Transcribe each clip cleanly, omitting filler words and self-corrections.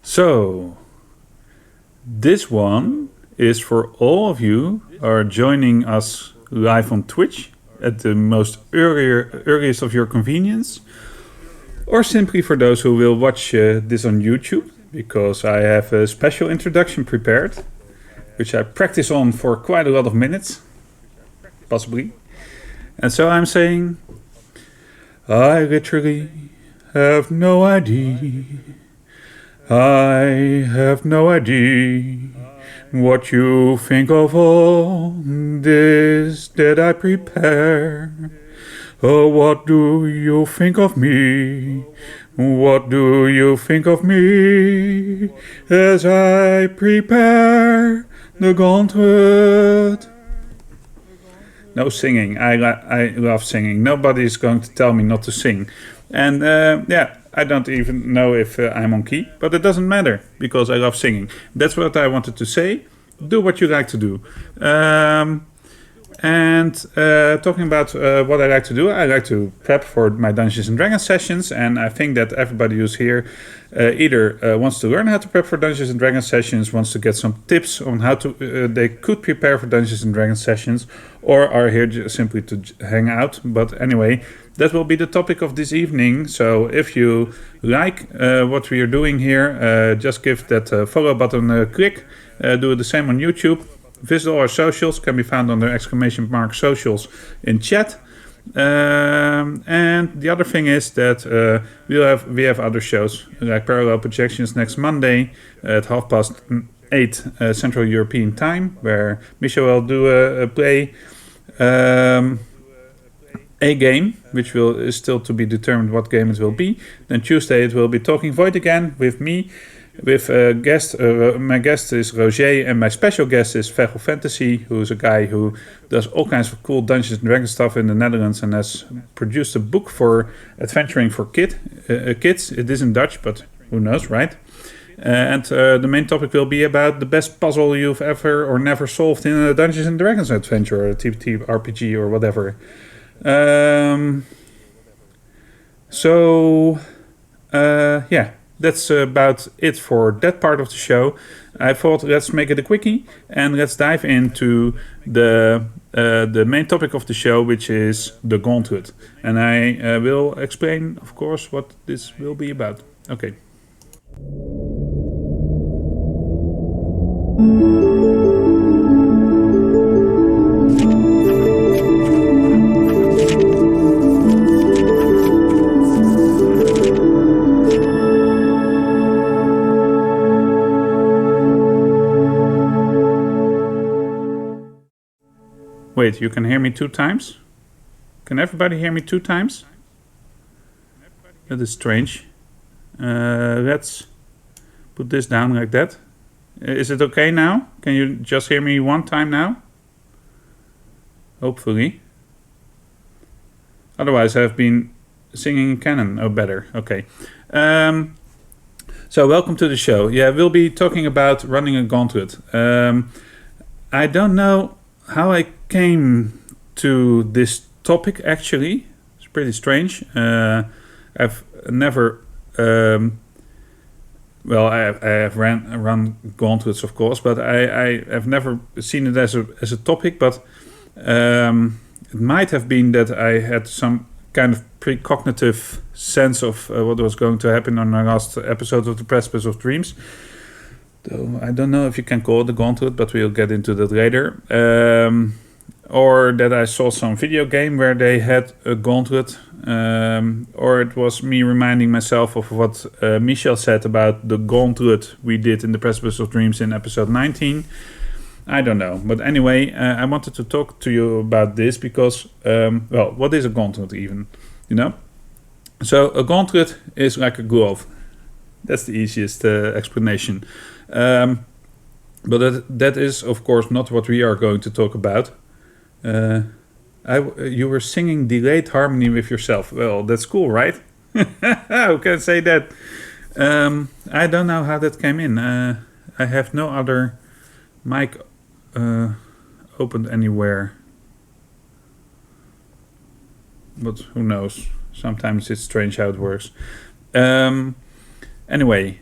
So, this one is for all of you who are joining us live on Twitch at the earliest of your convenience, or simply for those who will watch this on YouTube, because I have a special introduction prepared, which I practice on for quite a lot of minutes, possibly. And so I'm saying, I literally have no idea. I have no idea what you think of all this that I prepare. Oh, what do you think of me? What do you think of me as I prepare the Gauntlet? No singing. I love singing. Nobody is going to tell me not to sing. And I don't even know if I'm on key, but it doesn't matter because I love singing. That's what I wanted to say. Do what you like to do. Talking about what I like to do, I like to prep for my Dungeons and Dragons sessions, and I think that everybody who's here either wants to learn how to prep for Dungeons and Dragons sessions, wants to get some tips on how to they could prepare for Dungeons and Dragons sessions, or are here simply to hang out. But anyway, that will be the topic of this evening. So if you like what we are doing here, just give that follow button a click. Do the same on YouTube. Visit all our socials, can be found under !socials in chat. And the other thing is that we have other shows, like Parallel Projections next Monday at 8:30 Central European Time, where Michel will do a play a game, which is still to be determined what game it will be. Then Tuesday it will be Talking Void again with me, with a guest. My guest is Roger, and my special guest is Vegel Fantasy, who is a guy who does all kinds of cool Dungeons and Dragons stuff in the Netherlands and has produced a book for adventuring for kids. It is in Dutch, but who knows, right? The main topic will be about the best puzzle you've ever or never solved in a Dungeons and Dragons adventure, or a TPT RPG, or whatever. That's about it for that part of the show. I thought let's make it a quickie and let's dive into the main topic of the show, which is the Gauntlet. And I will explain, of course, what this will be about. Okay. Wait, you can hear me 2 times? Can everybody hear me 2 times? That is strange. Let's put this down like that. Is it okay now? Can you just hear me 1 time now? Hopefully. Otherwise, I've been singing in canon. Oh, better. Okay. So, welcome to the show. Yeah, we'll be talking about running a gauntlet. I don't know how I came to this topic, actually. It's pretty strange. I've never... I have run gauntlets, of course, but I have never seen it as a topic. But it might have been that I had some kind of precognitive sense of what was going to happen on our last episode of the Precipice of Dreams. Though I don't know if you can call it a gauntlet, but we'll get into that later. Or that I saw some video game where they had a gauntlet, or it was me reminding myself of what Michel said about the gauntlet we did in the Precipice of Dreams in episode 19. I don't know, but anyway, I wanted to talk to you about this because, what is a gauntlet even, you know? So a gauntlet is like a glove. That's the easiest explanation. But that is, of course, not what we are going to talk about. You were singing delayed harmony with yourself. Well, that's cool, right? Who can say that? I don't know how that came in. I have no other mic opened anywhere. But who knows? Sometimes it's strange how it works. Anyway,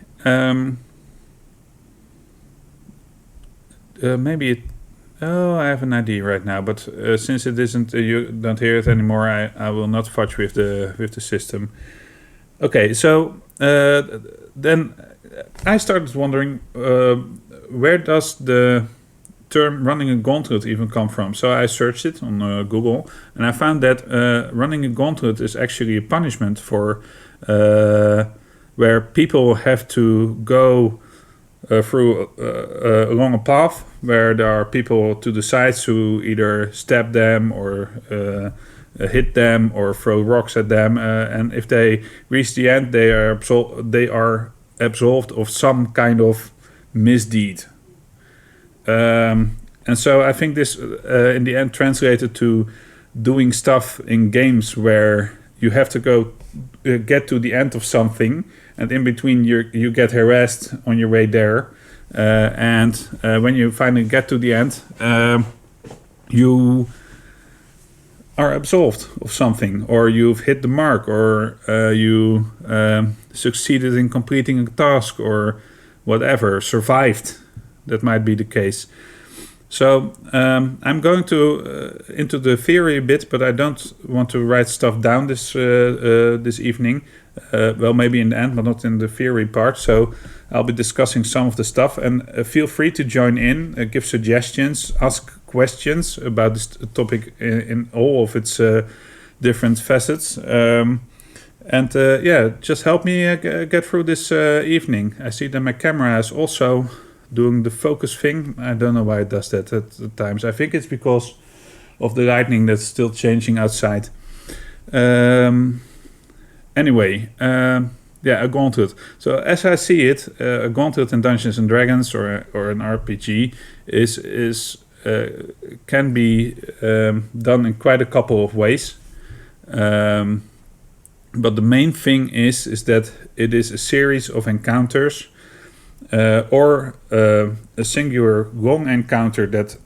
maybe it. Oh, I have an idea right now, but since it isn't, you don't hear it anymore. I will not fudge with the system. Okay, so then I started wondering where does the term running a gauntlet even come from? So I searched it on Google, and I found that running a gauntlet is actually a punishment for where people have to go through along a path where there are people to the sides who either stab them or hit them or throw rocks at them, and if they reach the end, they are absolved of some kind of misdeed. And so I think this, in the end, translated to doing stuff in games where you have to go get to the end of something, and in between you get harassed on your way there, and when you finally get to the end, you are absolved of something, or you've hit the mark, or you succeeded in completing a task, or whatever, survived. That might be the case. So I'm going to into the theory a bit, but I don't want to write stuff down this evening. Well, maybe in the end, but not in the theory part. So I'll be discussing some of the stuff, and feel free to join in, give suggestions, ask questions about this topic in all of its different facets. Just help me get through this evening. I see that my camera is also doing the focus thing. I don't know why it does that at times. I think it's because of the lightning that's still changing outside. Anyway, a gauntlet. So as I see it, a gauntlet in Dungeons and Dragons or an RPG is can be done in quite a couple of ways. But the main thing is that it is a series of encounters, or a singular long encounter that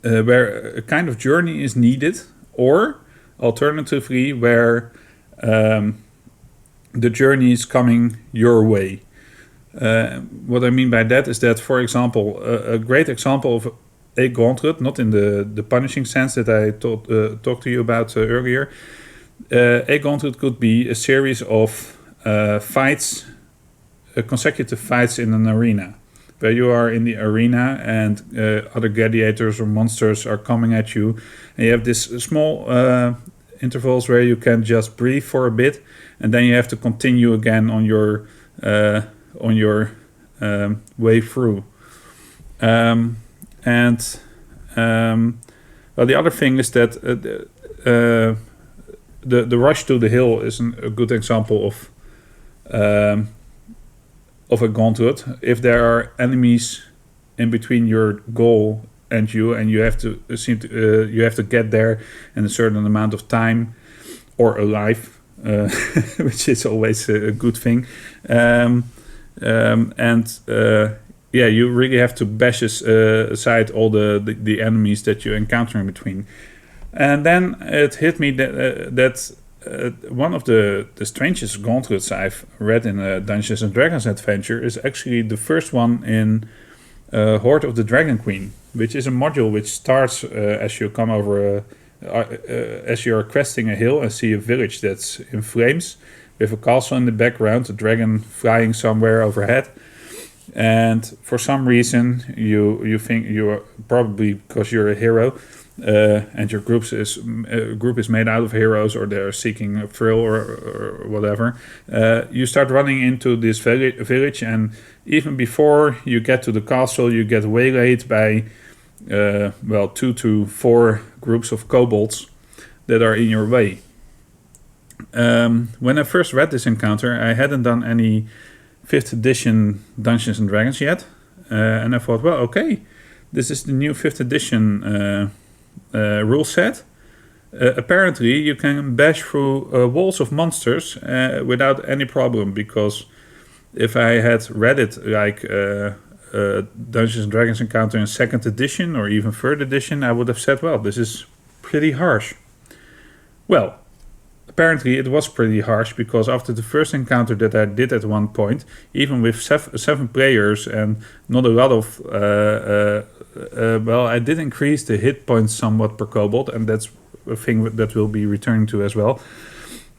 where a kind of journey is needed, or alternatively where the journey is coming your way. What I mean by that is that, for example, a great example of a gauntlet, not in the punishing sense that I talked to you about earlier, a gauntlet could be a series of fights, consecutive fights in an arena, where you are in the arena and other gladiators or monsters are coming at you, and you have this small intervals where you can just breathe for a bit, and then you have to continue again on your way through. The other thing is that the rush to the hill is a good example of a gauntlet. If there are enemies in between your goal and you have to you have to get there in a certain amount of time, or alive, which is always a good thing. You really have to bash aside all the enemies that you encounter in between. And then it hit me that one of the strangest gauntlets I've read in a Dungeons and Dragons adventure is actually the first one in Horde of the Dragon Queen, which is a module which starts as you come over as you're cresting a hill and see a village that's in flames with a castle in the background, a dragon flying somewhere overhead. And for some reason you think you are, probably because you're a hero, and your group is made out of heroes, or they're seeking a thrill or whatever, you start running into this village, and even before you get to the castle, you get waylaid by 2 to 4 groups of kobolds that are in your way. When I first read this encounter, I hadn't done any 5th edition Dungeons and Dragons yet, and I thought, well, okay, this is the new 5th edition rule set. Apparently you can bash through walls of monsters without any problem, because if I had read it like Dungeons and Dragons encounter in 2nd edition or even 3rd edition, I would have said, well, this is pretty harsh. Well, apparently it was pretty harsh, because after the first encounter that I did at one point, even with seven players and not a lot of... I did increase the hit points somewhat per Cobalt, and that's a thing that we'll be returning to as well.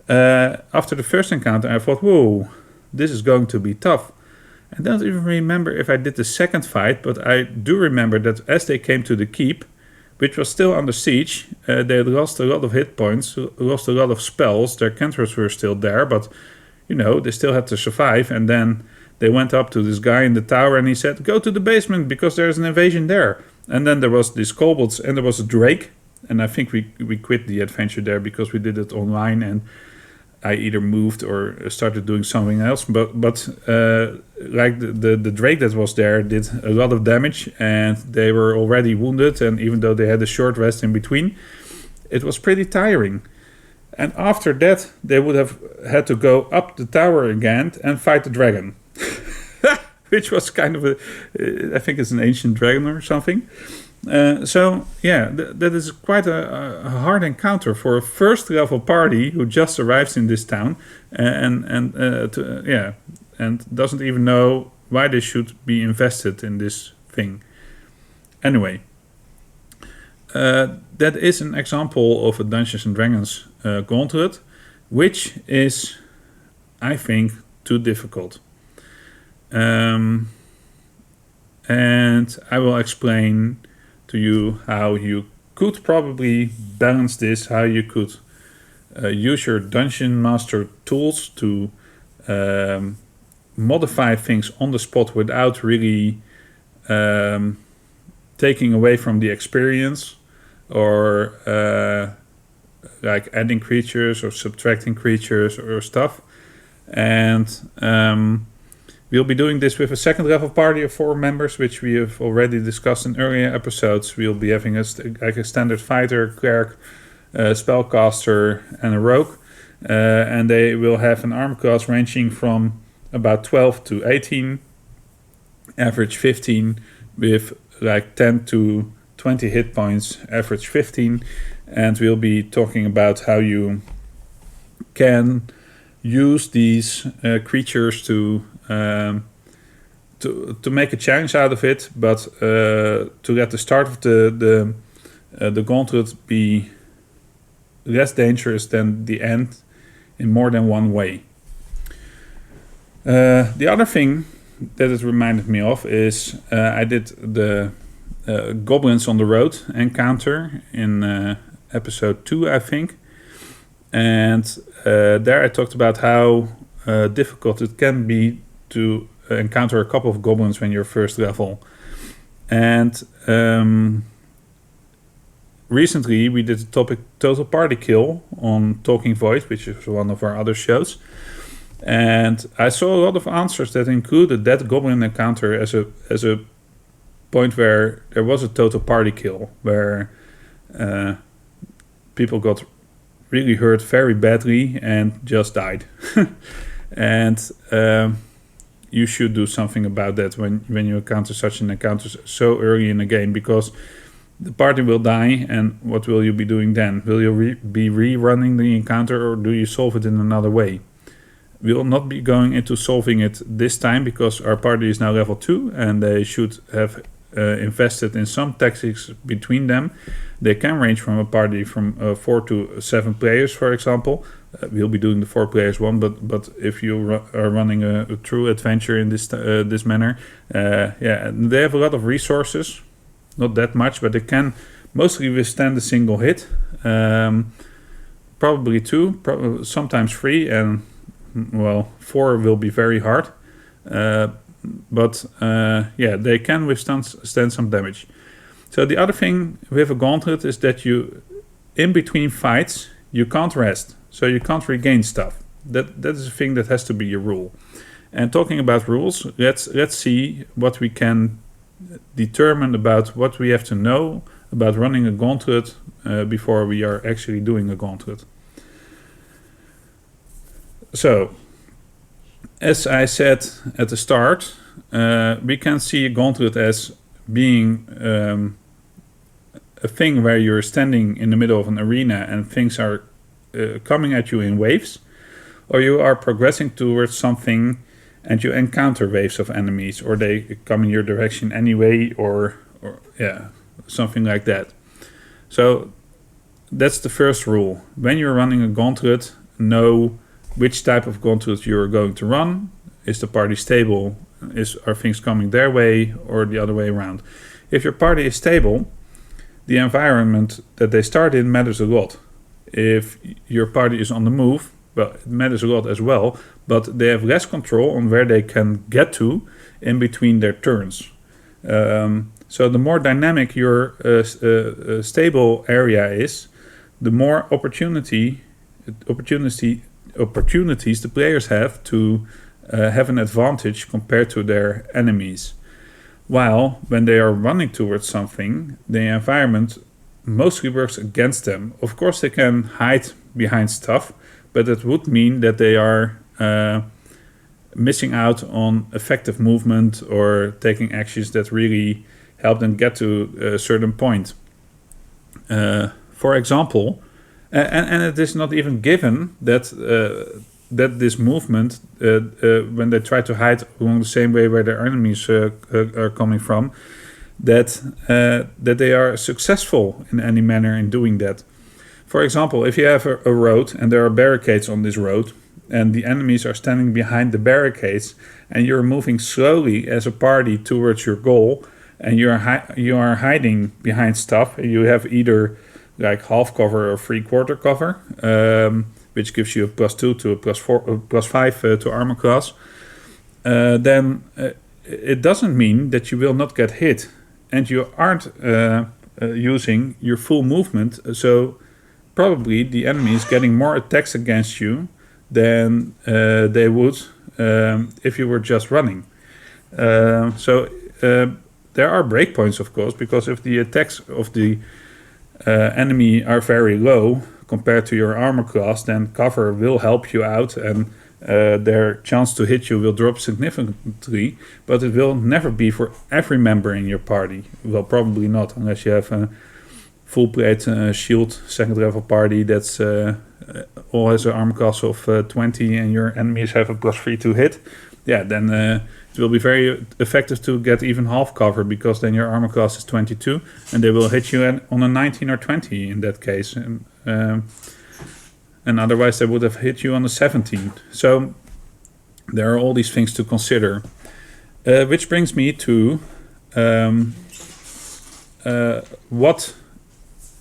After the first encounter, I thought, whoa, this is going to be tough. I don't even remember if I did the second fight, but I do remember that as they came to the keep, which was still under siege, they had lost a lot of hit points, lost a lot of spells. Their cantrips were still there, but, they still had to survive. And then they went up to this guy in the tower and he said, go to the basement because there's an invasion there. And then there was these kobolds and there was a drake. And I think we quit the adventure there because we did it online and I either moved or started doing something else. But like the drake that was there did a lot of damage and they were already wounded. And even though they had a short rest in between, it was pretty tiring. And after that, they would have had to go up the tower again and fight the dragon. Which was kind of I think it's an ancient dragon or something. That is quite a hard encounter for a first level party who just arrives in this town and doesn't even know why they should be invested in this thing. Anyway, that is an example of a Dungeons and Dragons Gauntlet, which is, I think, too difficult. And I will explain to you how you could probably balance this, how you could use your Dungeon Master tools to modify things on the spot without really taking away from the experience, or like adding creatures or subtracting creatures or stuff. And we'll be doing this with a second level party of 4 members, which we have already discussed in earlier episodes. We'll be having a standard fighter, cleric, spellcaster, and a rogue. And they will have an arm class ranging from about 12 to 18, average 15, with like 10 to 20 hit points, average 15. And we'll be talking about how you can use these creatures to make a challenge out of it, but to let the start of the gauntlet be less dangerous than the end in more than one way. The other thing that it reminded me of is I did the Goblins on the Road encounter in episode 2, I think. And there I talked about how difficult it can be to encounter a couple of goblins when you're first level. And recently we did the topic Total Party Kill on Talking Void, which is one of our other shows. And I saw a lot of answers that included that goblin encounter as a point where there was a total party kill, where people got really hurt very badly and just died. And you should do something about that when you encounter such an encounter so early in the game, because the party will die, and what will you be doing then? Will you be rerunning the encounter, or do you solve it in another way? We will not be going into solving it this time, because our party is now level 2 and they should have invested in some tactics between them. They can range from a party from 4 to 7 players, for example. We'll be doing the 4 players one, but if you are running a true adventure in this manner, they have a lot of resources, not that much, but they can mostly withstand a single hit, probably 2, sometimes 3, and 4 will be very hard. But they can withstand some damage. So the other thing with a gauntlet is that you, in between fights, you can't rest. So you can't regain stuff. That is a thing that has to be a rule. And talking about rules, let's see what we can determine about what we have to know about running a gauntlet before we are actually doing a gauntlet. So, as I said at the start, we can see a gauntlet as being a thing where you're standing in the middle of an arena and things are coming at you in waves, or you are progressing towards something and you encounter waves of enemies, or they come in your direction anyway, or something like that. So that's the first rule. When you're running a gauntlet, know which type of gauntlet you're going to run. Is the party stable? Are things coming their way or the other way around? If your party is stable, the environment that they start in matters a lot. If your party is on the move, well, it matters a lot as well, but they have less control on where they can get to in between their turns. So the more dynamic your stable area is, the more opportunities the players have to have an advantage compared to their enemies. While when they are running towards something, the environment mostly works against them. Of course, they can hide behind stuff, but it would mean that they are missing out on effective movement or taking actions that really help them get to a certain point. For example, and it is not even given that this movement, when they try to hide along the same way where their enemies are coming from, that they are successful in any manner in doing that. For example, if you have a road and there are barricades on this road, and the enemies are standing behind the barricades, and you're moving slowly as a party towards your goal, and you are hiding behind stuff, you have either like half cover or 3/4 cover, which gives you a +2 to a +5 to armor class, then it doesn't mean that you will not get hit, and you aren't using your full movement, so probably the enemy is getting more attacks against you than they would if you were just running. So there are breakpoints, of course, because if the attacks of the enemy are very low compared to your armor class, then cover will help you out, and their chance to hit you will drop significantly, but it will never be for every member in your party. Well, probably not, unless you have a full plate shield second level party that's all has an armor class of 20 and your enemies have a +3 to hit. Yeah, then it will be very effective to get even half cover, because then your armor class is 22 and they will hit you on a 19 or 20 in that case. And otherwise they would have hit you on a 17. So there are all these things to consider. Which brings me to what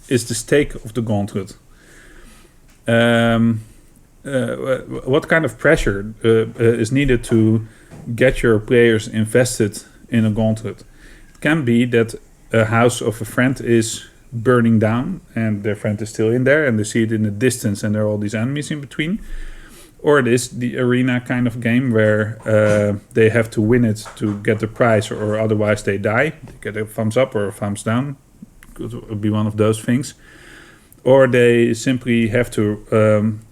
is the stake of the gauntlet? What kind of pressure is needed to get your players invested in a gauntlet? It can be that a house of a friend is burning down and their friend is still in there and they see it in the distance and there are all these enemies in between. Or it is the arena kind of game where they have to win it to get the prize, or otherwise they die. They get a thumbs up or a thumbs down. Could be one of those things. Or they simply have to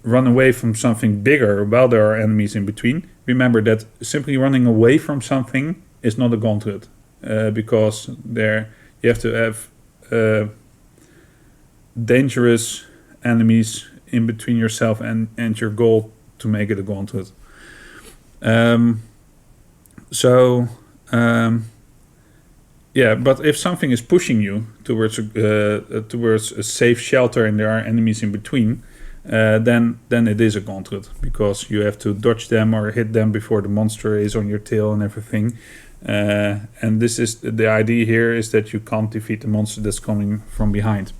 run away from something bigger while there are enemies in between. Remember that simply running away from something is not a gauntlet, because there you have to have dangerous enemies in between yourself and your goal to make it a gauntlet. But if something is pushing you towards a safe shelter and there are enemies in between, then it is a gauntlet, because you have to dodge them or hit them before the monster is on your tail and everything. And this is the idea here, is that you can't defeat the monster that's coming from behind.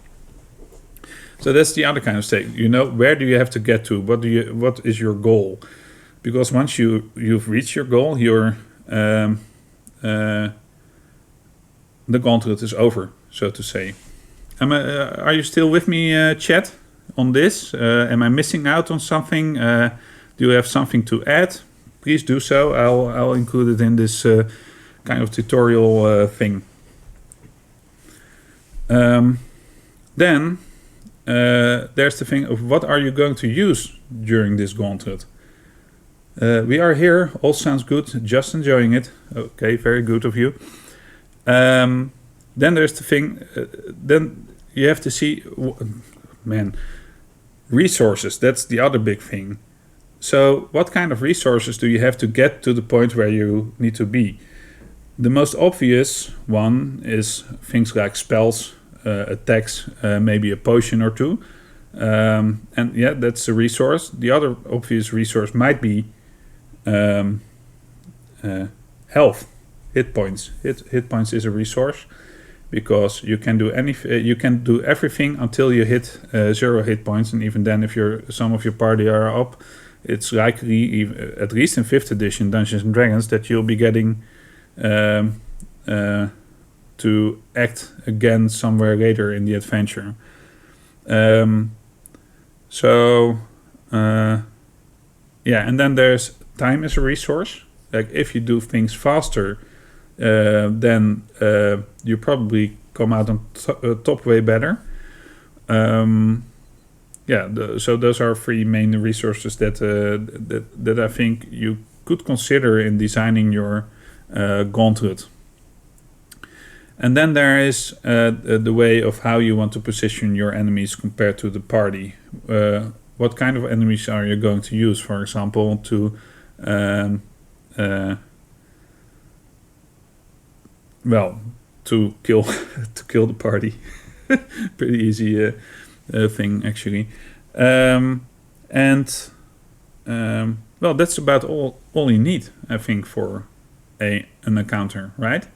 So that's the other kind of stake. You know, where do you have to get to? What is your goal? Because once you've reached your goal, the gauntlet is over, so to say. Are you still with me, chat, on this? Am I missing out on something? Do you have something to add? Please do so. I'll include it in this kind of tutorial thing. Then there's the thing of what are you going to use during this gauntlet? We are here. All sounds good. Just enjoying it. Okay, very good of you. Then there's the thing. Then you have to see. Man, Resources, that's the other big thing. So what kind of resources do you have to get to the point where you need to be? The most obvious one is things like spells, attacks, maybe a potion or two. And yeah, that's a resource. The other obvious resource might be health, hit points. Hit points is a resource because you can do everything until you hit 0 hit points, and even then, if some of your party are up, it's likely, at least in 5th edition Dungeons and Dragons, that you'll be getting to act again somewhere later in the adventure. And then there's time as a resource. Like if you do things faster, then you probably come out on top way better. So those are 3 main resources that I think you could consider in designing your Gauntlet. And then there is the way of how you want to position your enemies compared to the party. What kind of enemies are you going to use, for example, to kill the party? Pretty easy thing, actually. That's about all you need, I think, for an encounter, right?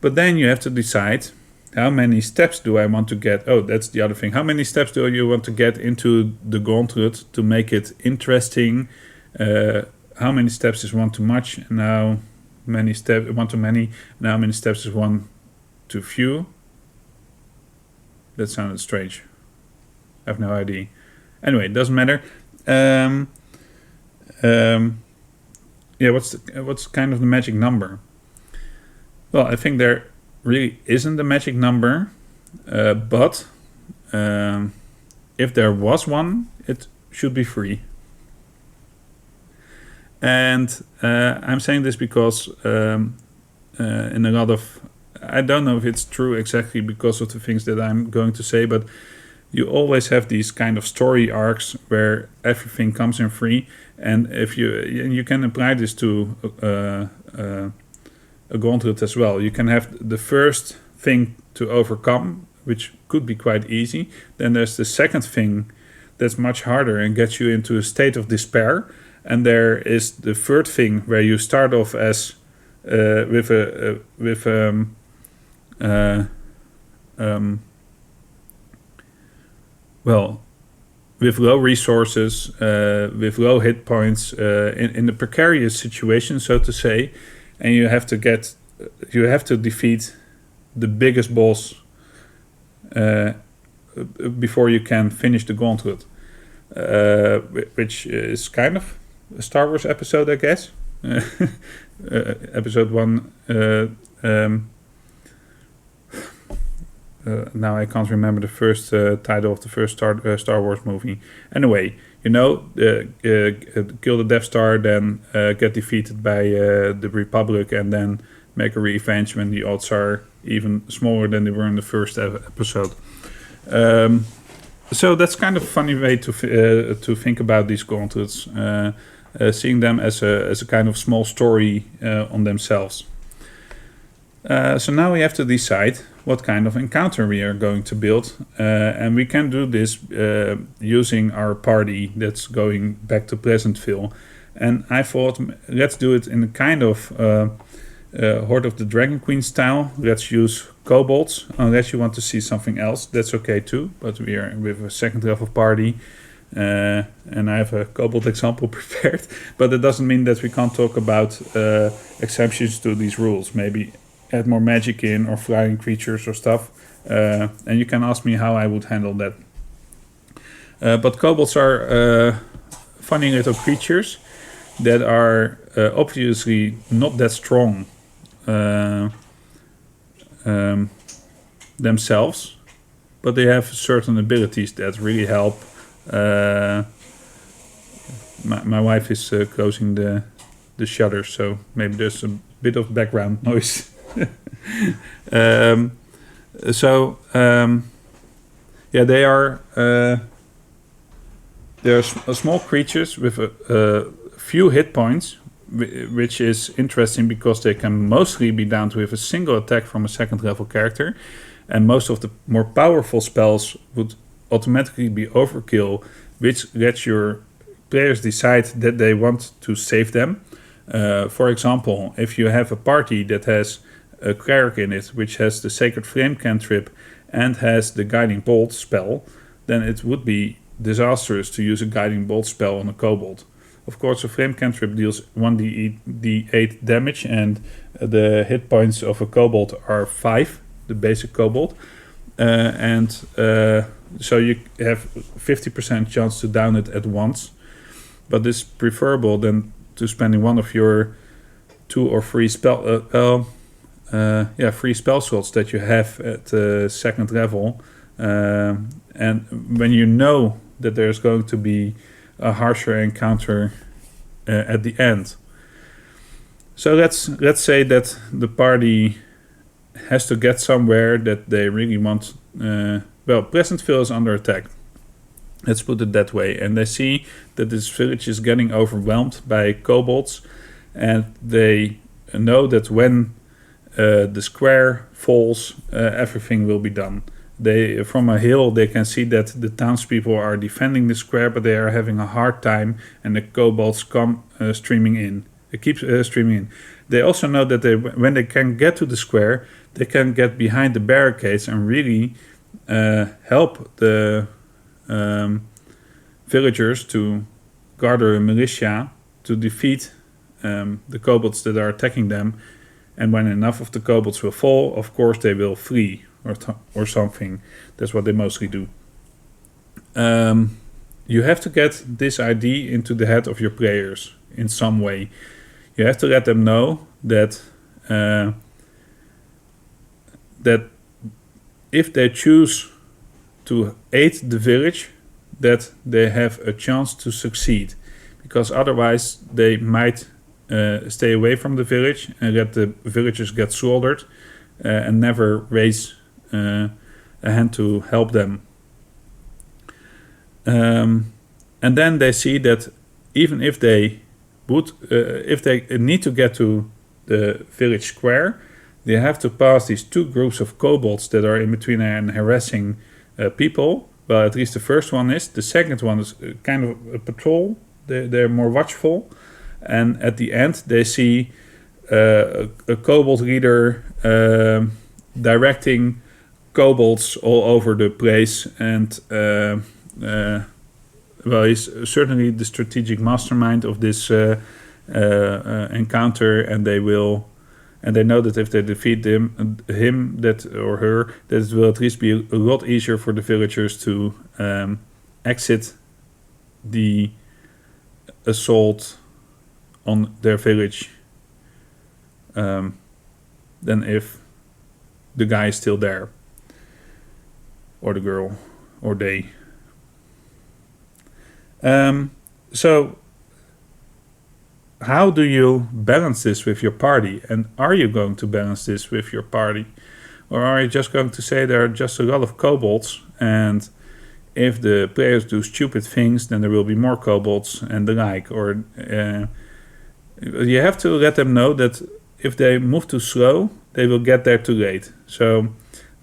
But then you have to decide, how many steps do I want to get? Oh, that's the other thing. How many steps do you want to get into the Gauntlet to make it interesting? How many steps is one too much? And how many steps one too many? And how many steps is one too few? That sounded strange. I have no idea. Anyway, it doesn't matter. What's kind of the magic number? Well, I think there really isn't a magic number, but if there was one, it should be free. And I'm saying this because in a lot of... I don't know if it's true exactly because of the things that I'm going to say, but you always have these kind of story arcs where everything comes in free, and if you can apply this to a Gauntlet as well. You can have the first thing to overcome, which could be quite easy. Then there's the second thing that's much harder and gets you into a state of despair. And there is the third thing where you start off as with low resources, with low hit points, in a precarious situation, so to say, and you have to defeat the biggest boss before you can finish the Gauntlet, which is kind of a Star Wars episode, I guess. Episode 1. Now I can't remember the first title of the first Star Wars movie. Anyway, kill the Death Star, then get defeated by the Republic, and then make a revenge when the odds are even smaller than they were in the first episode. So that's kind of a funny way to think about these Gauntlets, seeing them as a kind of small story on themselves. So now we have to decide what kind of encounter we are going to build, and we can do this using our party that's going back to Pleasantville. And I thought, let's do it in a kind of Horde of the Dragon Queen style. Let's use Cobalt, unless you want to see something else, that's okay too, but we are with a second level party. And I have a Cobalt example prepared, but it doesn't mean that we can't talk about exceptions to these rules. Maybe add more magic in, or flying creatures or stuff, and you can ask me how I would handle that. But kobolds are funny little creatures that are obviously not that strong themselves, but they have certain abilities that really help. My wife is closing the shutters, so maybe there's a bit of background noise. They are They're small creatures with a few hit points, which is interesting because they can mostly be downed with a single attack from a second level character, and most of the more powerful spells would automatically be overkill, which lets your players decide that they want to save them. For example, if you have a party that has a cleric in it, which has the Sacred Flame cantrip and has the Guiding Bolt spell, then it would be disastrous to use a Guiding Bolt spell on a Cobalt. Of course, a Flame cantrip deals 1d8 damage, and the hit points of a Cobalt are 5, the basic Cobalt. So you have 50% chance to down it at once. But this is preferable than to spending one of your 2 or 3 free spell slots that you have at second level. And when you know that there's going to be a harsher encounter at the end. So let's say that the party has to get somewhere that they really want. Pleasantville is under attack. Let's put it that way. And they see that this village is getting overwhelmed by kobolds, and they know that when the square falls, everything will be done. From a hill, they can see that the townspeople are defending the square, but they are having a hard time, and the kobolds come streaming in. It keeps streaming in. They also know that when they can get to the square, they can get behind the barricades and really help the villagers to gather a militia to defeat the kobolds that are attacking them. And when enough of the kobolds will fall, of course they will flee or something. That's what they mostly do. You have to get this idea into the head of your players in some way. You have to let them know that that if they choose to aid the village, that they have a chance to succeed, because otherwise they might stay away from the village and let the villagers get slaughtered and never raise a hand to help them. And then they see that even if they need to get to the village square, they have to pass these 2 groups of kobolds that are in between and harassing people. Well, at least the first one is. The second one is kind of a patrol. They're more watchful. And at the end, they see a kobold leader directing kobolds all over the place. And he's certainly the strategic mastermind of this encounter, and they know that if they defeat him or her, that it will at least be a lot easier for the villagers to exit the assault on their village than if the guy is still there, or the girl, or they. So how do you balance this with your party? And are you going to balance this with your party? Or are you just going to say there are just a lot of kobolds, and if the players do stupid things, then there will be more kobolds and the like? Or you have to let them know that if they move too slow, they will get there too late. So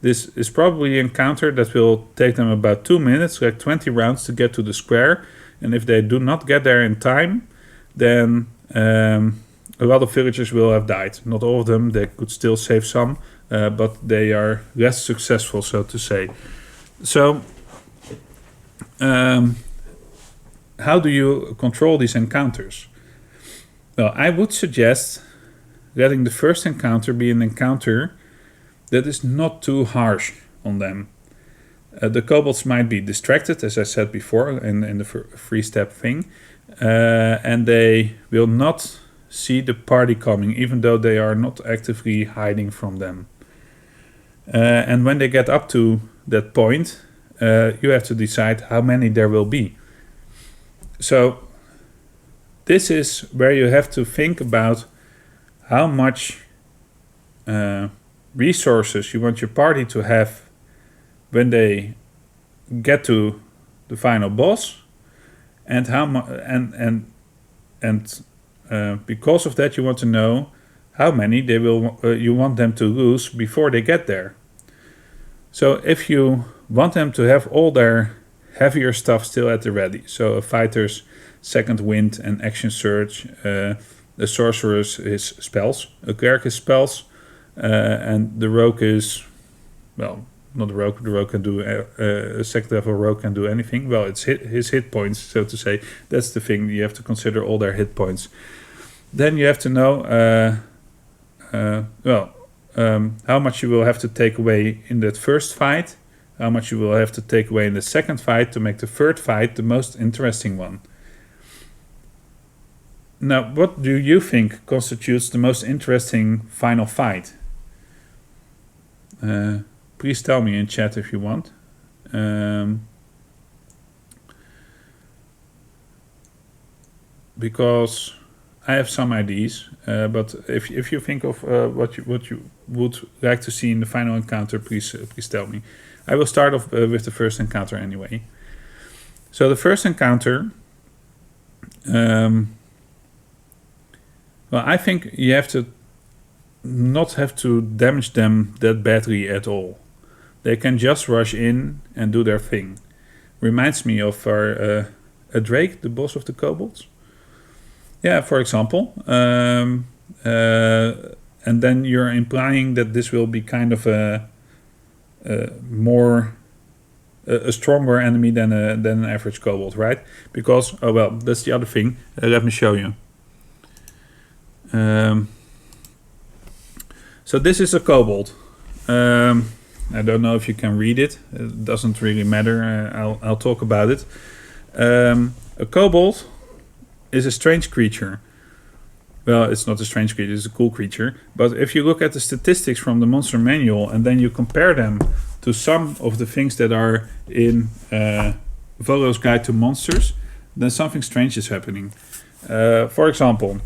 this is probably an encounter that will take them about 2 minutes, like 20 rounds to get to the square. And if they do not get there in time, then a lot of villagers will have died. Not all of them, they could still save some, but they are less successful, so to say. So, how do you control these encounters? Well, I would suggest letting the first encounter be an encounter that is not too harsh on them. The kobolds might be distracted, as I said before, in the three-step thing, and they will not see the party coming, even though they are not actively hiding from them. And when they get up to that point, you have to decide how many there will be. So this is where you have to think about how much resources you want your party to have when they get to the final boss, and because of that, you want to know how many they will you want them to lose before they get there. So if you want them to have all their heavier stuff still at the ready, so a fighter's second wind and action surge, the sorcerer's is spells, a cleric is spells, and the rogue is, well, not the rogue can do, a second level rogue can do anything. Well, it's his hit points, so to say. That's the thing, you have to consider all their hit points. Then you have to know, how much you will have to take away in that first fight, how much you will have to take away in the second fight to make the third fight the most interesting one. Now, what do you think constitutes the most interesting final fight? Please tell me in chat if you want. Because I have some ideas, but if you think of what you would like to see in the final encounter, please tell me. I will start off with the first encounter anyway. So the first encounter, well, I think you have to not have to damage them that badly at all. They can just rush in and do their thing. Reminds me of a Drake, the boss of the Cobalts. Yeah, for example. And then you're implying that this will be kind of a stronger enemy than an average Cobalt, right? Because, oh well, that's the other thing. Let me show you. So this is a Cobalt. I don't know if you can read it. It doesn't really matter. I'll talk about it. A Cobalt is a strange creature. Well, it's not a strange creature, it's a cool creature. But if you look at the statistics from the monster manual and then you compare them to some of the things that are in Volo's Guide to Monsters, then something strange is happening. For example,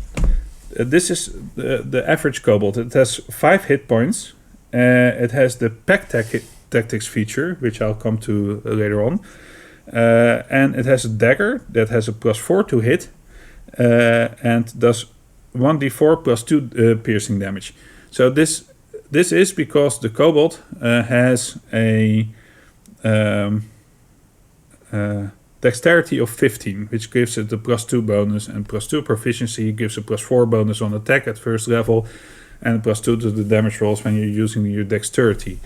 this is the average Cobalt. It has 5 hit points. It has the pack tactics feature, which I'll come to later on. And it has a dagger that has a +4 to hit. And does 1d4 +2 piercing damage. So this is because the Cobalt has a dexterity of 15, which gives it a +2 bonus, and +2 proficiency gives a +4 bonus on attack at first level, and +2 to the damage rolls when you're using your dexterity.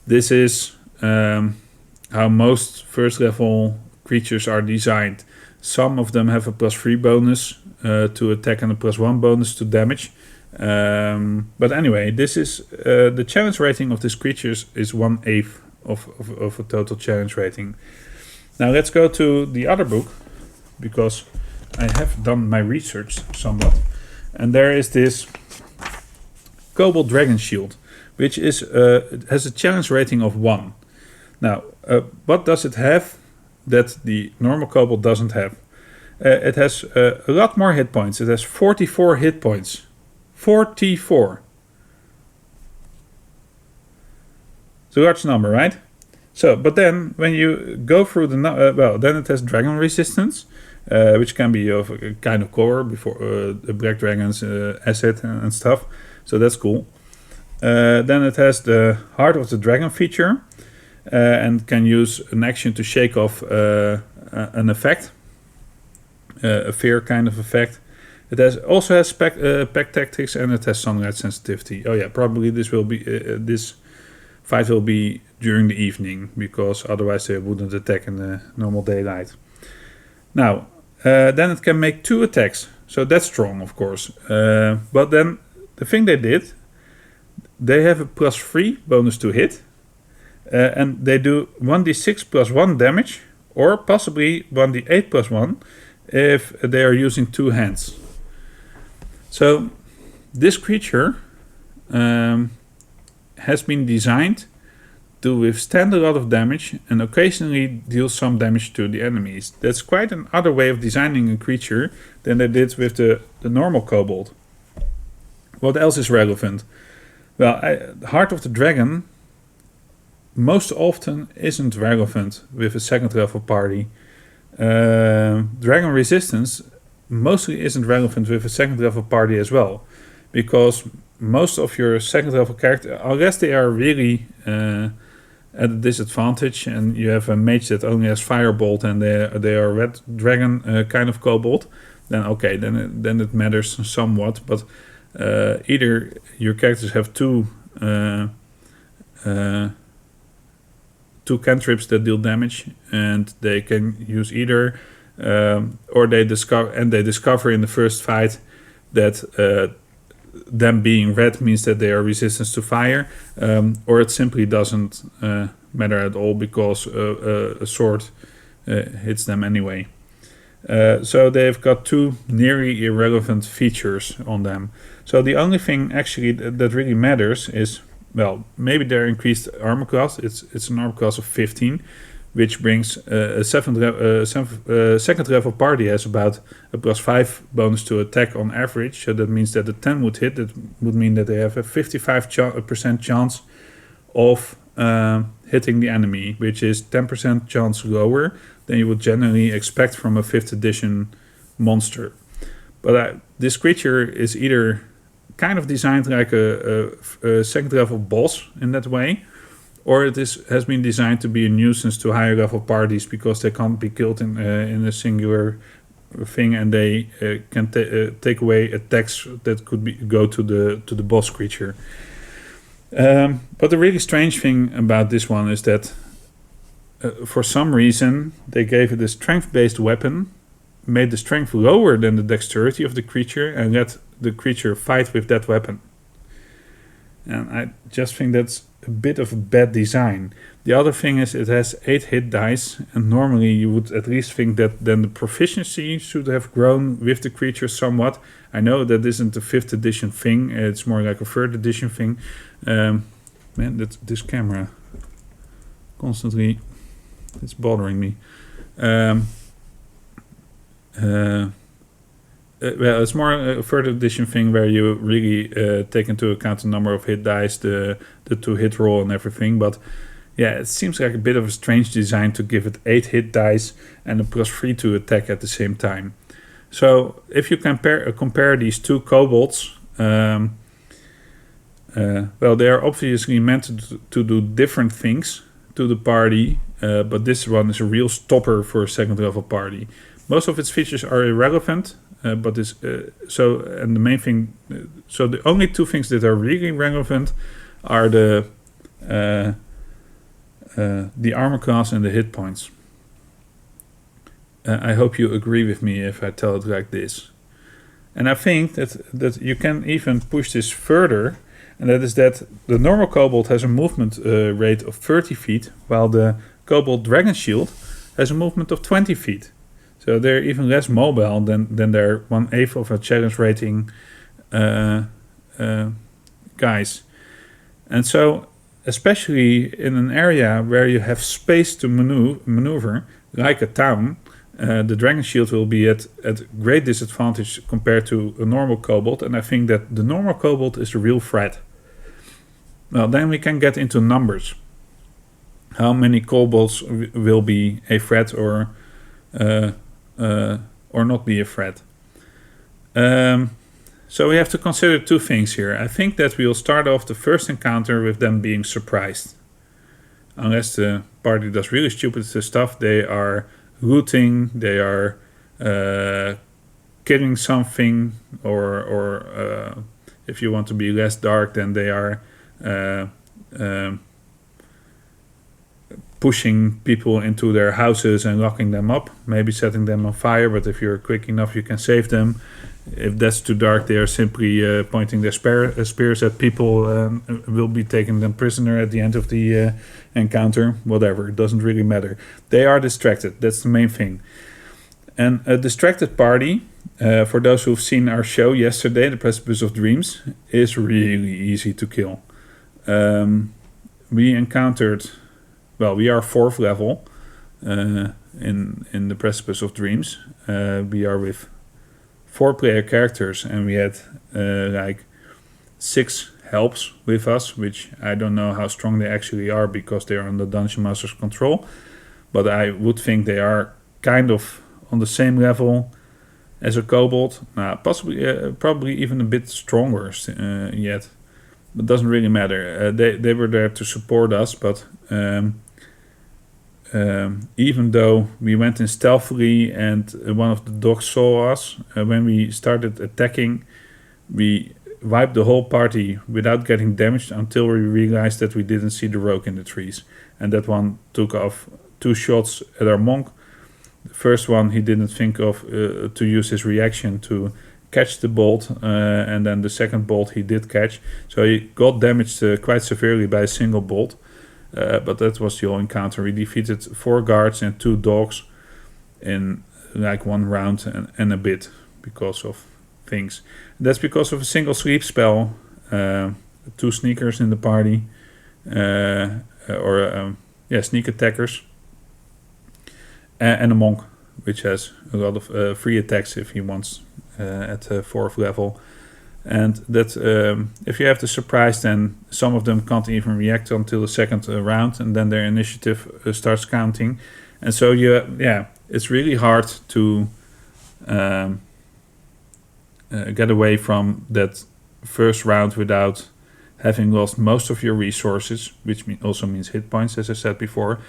This is how most first level creatures are designed. Some of them have a +3 bonus to attack and a +1 bonus to damage. But anyway, this is the challenge rating of these creatures is 1/8 of a total challenge rating. Now let's go to the other book, because I have done my research somewhat. And there is this Cobalt Dragon Shield, which is has a challenge rating of 1. Now, what does it have that the normal Cobalt doesn't have? It has a lot more hit points. It has 44 hit points. 44. It's a large number, right? So, but then when you go through the then it has dragon resistance, which can be of a kind of color before the black dragons acid and stuff. So that's cool. Then it has the Heart of the Dragon feature, and can use an action to shake off an effect, a fear kind of effect. It also has pack tactics, and it has sunlight sensitivity. Oh yeah, probably this will be this fight will be during the evening, because otherwise they wouldn't attack in the normal daylight. Now, then it can make 2 attacks, so that's strong, of course. But then the thing they did, they have a +3 bonus to hit, and they do 1d6 +1 damage, or possibly 1d8 +1 if they are using 2 hands. So this creature has been designed to withstand a lot of damage and occasionally deal some damage to the enemies. That's quite another way of designing a creature than they did with the normal Cobalt. What else is relevant? Well, Heart of the Dragon most often isn't relevant with a second level party, Dragon resistance mostly isn't relevant with a second level party as well, because most of your second level character, unless they are really at a disadvantage and you have a mage that only has firebolt and they are red dragon kind of Cobalt, then okay, then it matters somewhat. But either your characters have two cantrips that deal damage, and they can use either, or they discover in the first fight that them being red means that they are resistant to fire, or it simply doesn't matter at all because a sword hits them anyway. So they've got two nearly irrelevant features on them. So the only thing actually that really matters is, well, maybe their increased armor class. It's an armor class of 15, which brings a second level party has about a +5 bonus to attack on average. So that means that the 10 would hit. That would mean that they have a 55% chance of hitting the enemy, which is 10% chance lower than you would generally expect from a 5th edition monster. But this creature is either kind of designed like a second level boss in that way, or it has been designed to be a nuisance to higher level parties because they can't be killed in a singular thing, and they can take away attacks that could go to the boss creature. But the really strange thing about this one is that for some reason they gave it a strength-based weapon, made the strength lower than the dexterity of the creature, and let the creature fight with that weapon. And I just think that's a bit of a bad design. The other thing is it has 8 hit dice, and normally you would at least think that then the proficiency should have grown with the creature somewhat. I know that isn't a 5th edition thing, it's more like a 3rd edition thing. Man, this camera constantly, it's bothering me. Well, it's more a 3rd edition thing where you really take into account the number of hit dice, the 2 hit roll and everything. But yeah, it seems like a bit of a strange design to give it 8 hit dice and a +3 to attack at the same time. So if you compare these two kobolds, well, they are obviously meant to do different things to the party, but this one is a real stopper for a second level party. Most of its features are irrelevant, but this and the main thing. So the only two things that are really relevant are the armor class and the hit points. I hope you agree with me if I tell it like this. And I think that you can even push this further, and that is that the normal Cobalt has a movement rate of 30 feet, while the Cobalt Dragon Shield has a movement of 20 feet. So they're even less mobile than their 1/8 of a challenge rating guys. And so, especially in an area where you have space to maneuver, like a town, the Dragon Shield will be at great disadvantage compared to a normal Cobalt. And I think that the normal Cobalt is a real threat. Well, then we can get into numbers. How many Cobalts will be a threat or not be a threat. So we have to consider two things here. I think that we'll start off the first encounter with them being surprised. Unless the party does really stupid stuff, they are looting, they are killing something, or if you want to be less dark, then they are pushing people into their houses and locking them up, maybe setting them on fire, but if you're quick enough you can save them. If that's too dark, they are simply pointing their spears at people and will be taking them prisoner at the end of the encounter. Whatever, it doesn't really matter. They are distracted, that's the main thing. And a distracted party, for those who've seen our show yesterday, The Precipice of Dreams, is really easy to kill. We encountered... Well, we are 4th level in the Precipice of Dreams. We are with 4 player characters, and we had like 6 helps with us, which I don't know how strong they actually are because they are under Dungeon Master's control. But I would think they are kind of on the same level as a Cobalt. Probably even a bit stronger yet. It doesn't really matter. They were there to support us, but even though we went in stealthily and one of the dogs saw us, when we started attacking, we wiped the whole party without getting damaged until we realized that we didn't see the rogue in the trees. And that one took off 2 shots at our monk. The first one he didn't think of to use his reaction to catch the bolt, and then the second bolt he did catch. So he got damaged quite severely by a single bolt. But that was the whole encounter. We defeated 4 guards and 2 dogs in like 1 round and a bit because of things. That's because of a single sleep spell, 2 sneakers in the party, sneak attackers, and a monk, which has a lot of free attacks if he wants at 4th level. And that if you have the surprise, then some of them can't even react until the second round, and then their initiative starts counting. And so it's really hard to get away from that first round without having lost most of your resources, which also means hit points, as I said before,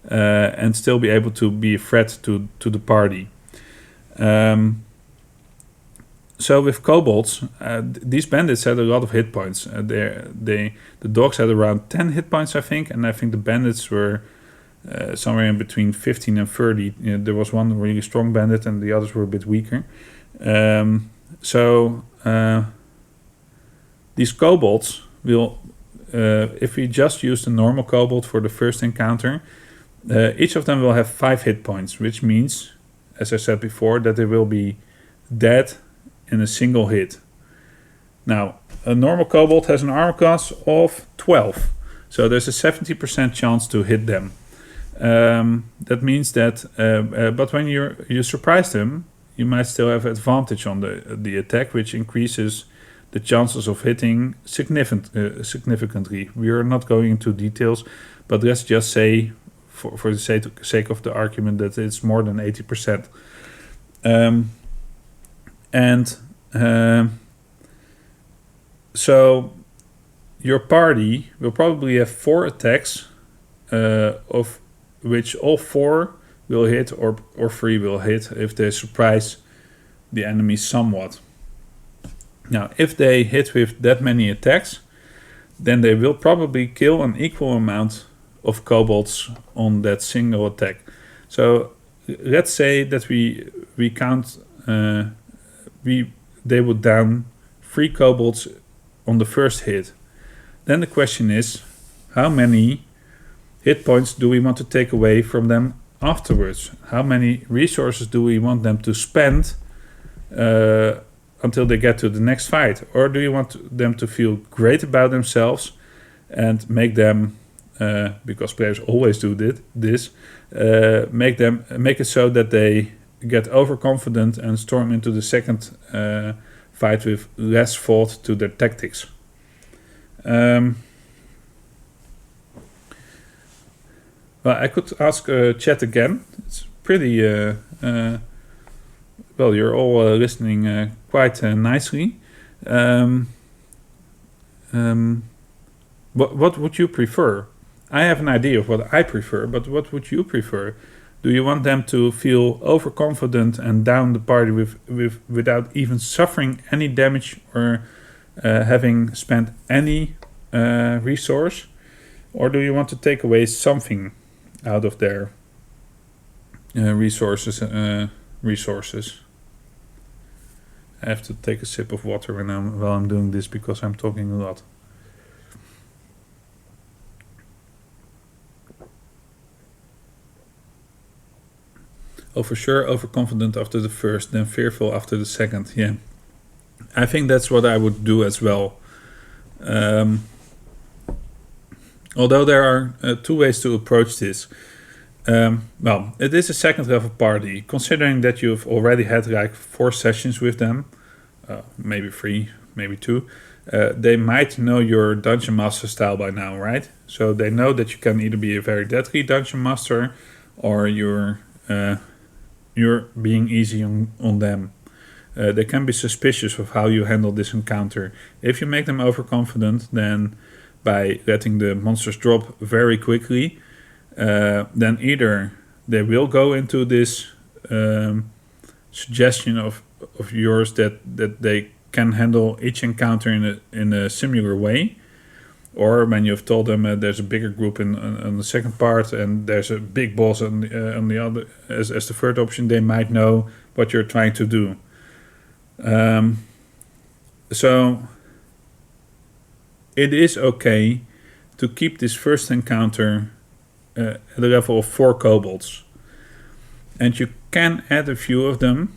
and still be able to be a threat to the party. So with Cobalts, these bandits had a lot of hit points. The dogs had around 10 hit points, I think, and I think the bandits were somewhere in between 15 and 30. There was one really strong bandit, and the others were a bit weaker. These Cobalts will, if we just use the normal Cobalt for the first encounter, each of them will have 5 hit points, which means, as I said before, that they will be dead in a single hit. Now, a normal Cobalt has an armor class of 12, so there's a 70% chance to hit them. That means that, but when you surprise them, you might still have advantage on the attack, which increases the chances of hitting significantly. We are not going into details, but let's just say, for the sake of the argument, that it's more than 80%. So your party will probably have 4 attacks, of which all 4 will hit or 3 will hit if they surprise the enemy somewhat. Now, if they hit with that many attacks, then they will probably kill an equal amount of Cobalts on that single attack. So let's say that we count, they would down 3 Cobalts on the first hit. Then the question is, how many hit points do we want to take away from them afterwards? How many resources do we want them to spend until they get to the next fight? Or do you want them to feel great about themselves and make them, because players always do this, make it so that they get overconfident and storm into the second fight with less thought to their tactics. Well, I could ask chat again. It's pretty... well, you're all listening quite nicely. What would you prefer? I have an idea of what I prefer, but what would you prefer? Do you want them to feel overconfident and down the party without even suffering any damage or having spent any resource? Or do you want to take away something out of their resources? I have to take a sip of water while I'm doing this because I'm talking a lot. Oh, for sure, overconfident after the first, then fearful after the second. Yeah, I think that's what I would do as well. Although there are 2 ways to approach this. Well, it is a second level party. Considering that you've already had like 4 sessions with them, maybe 3, maybe 2, they might know your Dungeon Master style by now, right? So they know that you can either be a very deadly Dungeon Master or you're you're being easy on them. They can be suspicious of how you handle this encounter. If you make them overconfident, then by letting the monsters drop very quickly, then either they will go into this suggestion of yours that they can handle each encounter in a similar way, or when you've told them there's a bigger group on the second part and there's a big boss on the other as the third option, they might know what you're trying to do. So it is okay to keep this first encounter at a level of 4 kobolds, and you can add a few of them,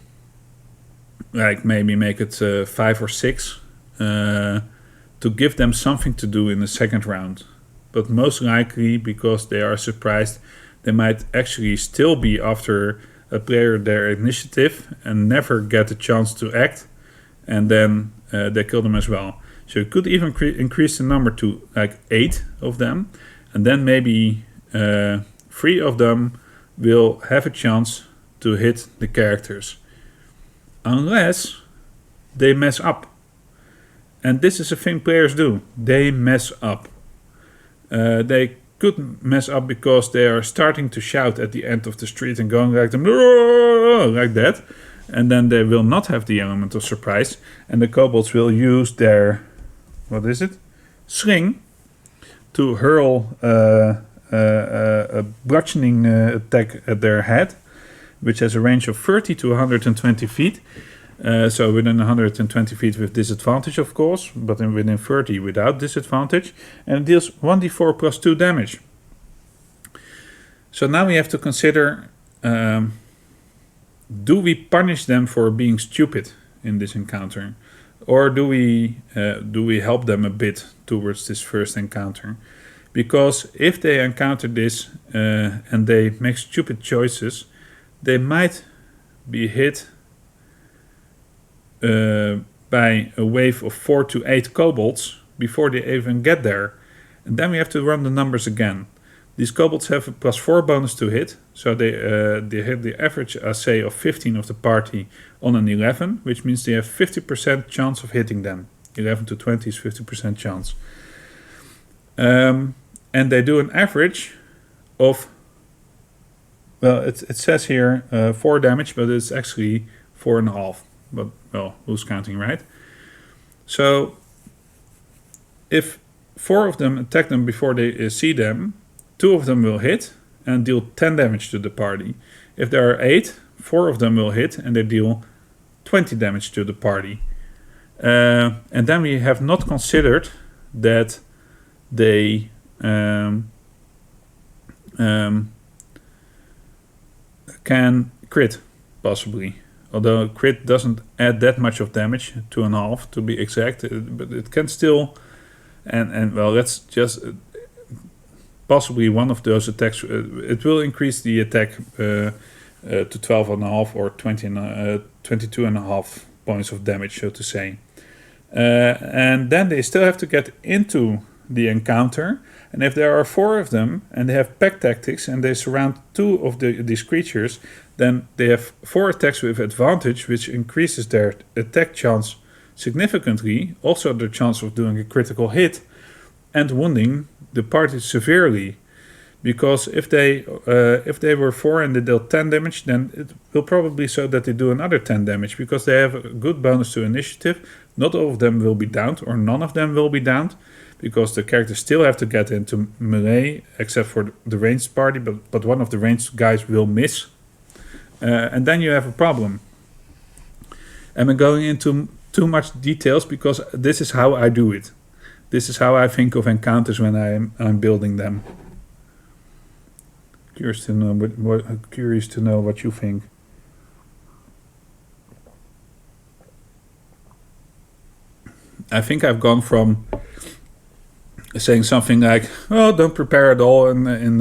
like maybe make it 5 or 6, to give them something to do in the second round. But most likely, because they are surprised, they might actually still be after a player their initiative and never get a chance to act, and then they kill them as well. So you could even increase the number to like 8 of them, and then maybe 3 of them will have a chance to hit the characters, unless they mess up. And this is a thing players do. They mess up. They could mess up because they are starting to shout at the end of the street and going like that. And then they will not have the element of surprise. And the kobolds will use their, sling, to hurl a bludgeoning attack at their head, which has a range of 30 to 120 feet. So within 120 feet with disadvantage, of course, but within 30 without disadvantage. And it deals 1d4 plus 2 damage. So now we have to consider, do we punish them for being stupid in this encounter? Or do we help them a bit towards this first encounter? Because if they encounter this and they make stupid choices, they might be hit by a wave of 4 to 8 kobolds before they even get there. And then we have to run the numbers again. These kobolds have a +4 bonus to hit, so they hit the average assay of 15 of the party on an 11, which means they have 50% chance of hitting them. 11 to 20 is 50% chance. And they do an average of, well, it says here 4 damage, but it's actually 4.5. But, well, who's counting, right? So, if 4 of them attack them before they see them, 2 of them will hit and deal 10 damage to the party. If there are 8, 4 of them will hit and they deal 20 damage to the party. And then we have not considered that they can crit, possibly. Although crit doesn't add that much of damage, 2.5 to be exact, but it can still, and well, let's just, possibly one of those attacks, it will increase the attack to 12.5 or 22.5 points of damage, so to say. And then they still have to get into the encounter, and if there are 4 of them and they have pack tactics and they surround 2 of these creatures, then they have 4 attacks with advantage, which increases their attack chance significantly, also their chance of doing a critical hit and wounding the party severely. Because if they were 4 and they dealt 10 damage, then it will probably so that they do another 10 damage, because they have a good bonus to initiative. Not all of them will be downed, or none of them will be downed, because the characters still have to get into melee, except for the ranged party, but one of the ranged guys will miss. And then you have a problem. And I'm going into too much details because this is how I do it. This is how I think of encounters when I'm building them. Curious to know what you think. I think I've gone from saying something like, "Oh, don't prepare at all," in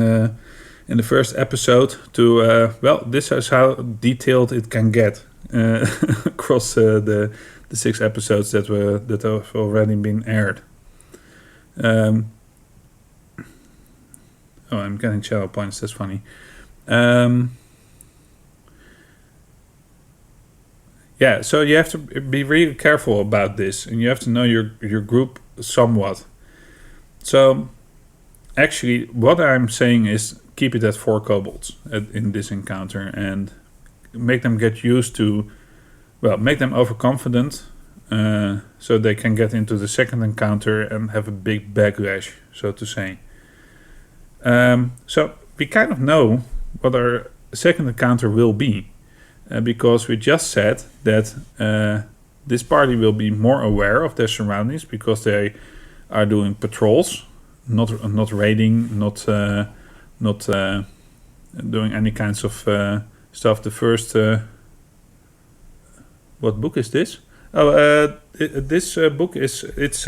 the first episode, to well, this is how detailed it can get across the 6 episodes that have already been aired. Oh, I'm getting shadow points. That's funny. Yeah, so you have to be really careful about this, and you have to know your group somewhat. So actually, what I'm saying is keep it at 4 kobolds in this encounter, and make them get used to, well, make them overconfident, so they can get into the second encounter and have a big backlash, so to say. So we kind of know what our second encounter will be, because we just said that this party will be more aware of their surroundings because they are doing patrols, not raiding, not doing any kinds of stuff. The first, what book is this? This book it's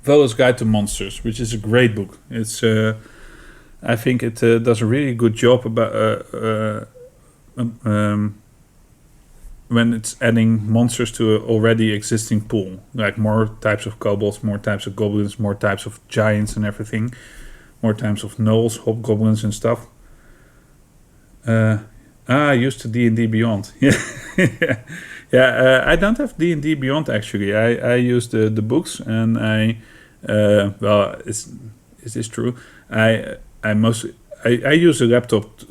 Vala's Guide to Monsters, which is a great book. It's I think it does a really good job about when it's adding monsters to an already existing pool, like more types of kobolds, more types of goblins, more types of giants and everything, more types of gnolls, hobgoblins and stuff. I used to D&D Beyond. Yeah, I don't have D&D Beyond actually. I use the books, and I well, is this true? I use a laptop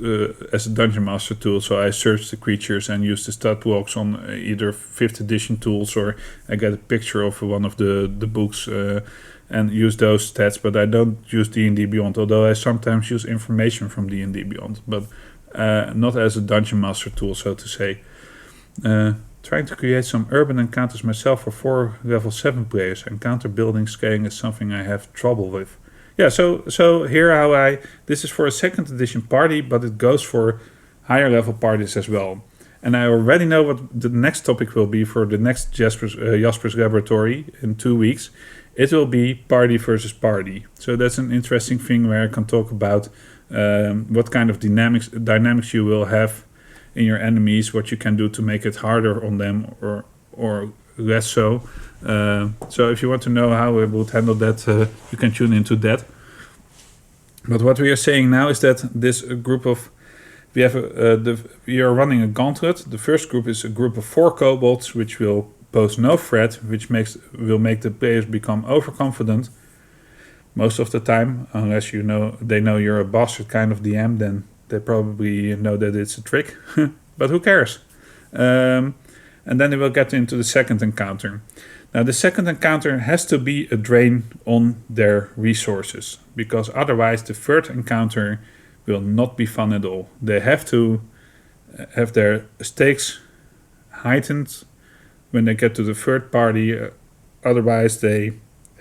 as a dungeon master tool, so I search the creatures and use the stat blocks on either 5th edition tools, or I get a picture of one of the books and use those stats. But I don't use D&D Beyond, although I sometimes use information from D&D Beyond, but not as a dungeon master tool, so to say. Trying to create some urban encounters myself for 4 level 7 players. Encounter building scaling is something I have trouble with. Yeah, so here how this is for a 2nd edition party, but it goes for higher level parties as well. And I already know what the next topic will be for the next Jasper's Laboratory in 2 weeks. It will be party versus party. So that's an interesting thing where I can talk about what kind of dynamics you will have in your enemies, what you can do to make it harder on them or less so. So if you want to know how we would handle that, you can tune into that. But what we are saying now is that this group of we are running a gauntlet. The first group is a group of 4 kobolds, which will pose no threat, which will make the players become overconfident most of the time, unless they know you're a bastard kind of DM, then they probably know that it's a trick. But who cares? And then they will get into the second encounter. Now, the second encounter has to be a drain on their resources, because otherwise the third encounter will not be fun at all. They have to have their stakes heightened when they get to the third party. Otherwise, they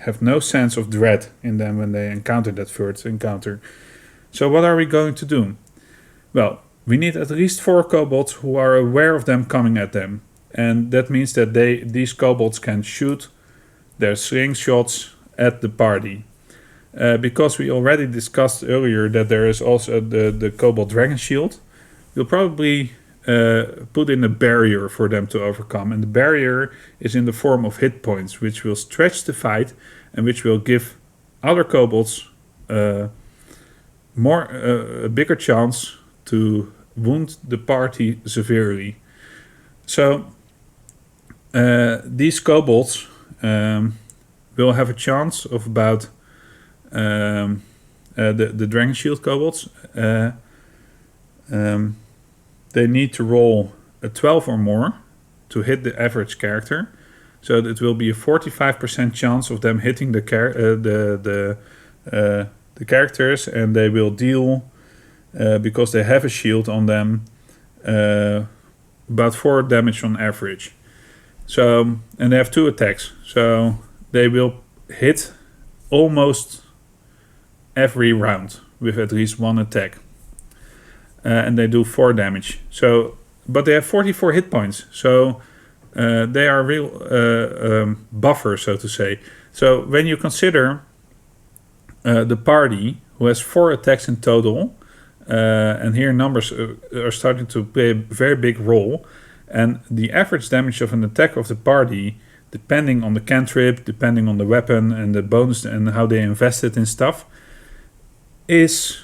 have no sense of dread in them when they encounter that third encounter. So what are we going to do? Well, we need at least 4 kobolds who are aware of them coming at them. And that means that these kobolds can shoot their slingshots at the party. Because we already discussed earlier that there is also the Cobalt Dragon Shield, we'll probably put in a barrier for them to overcome. And the barrier is in the form of hit points, which will stretch the fight and which will give other kobolds a bigger chance to wound the party severely. So these kobolds will have a chance of about the Dragon Shield kobolds. They need to roll a 12 or more to hit the average character. So it will be a 45% chance of them hitting the characters, and they will deal, because they have a shield on them, about 4 damage on average. So, and they have 2 attacks, so they will hit almost every round with at least 1 attack, and they do 4 damage. So, but they have 44 hit points, so they are real buffer, so to say. So when you consider the party, who has 4 attacks in total, and here numbers are starting to play a very big role, and the average damage of an attack of the party, depending on the cantrip, depending on the weapon and the bonus and how they invested in stuff, is,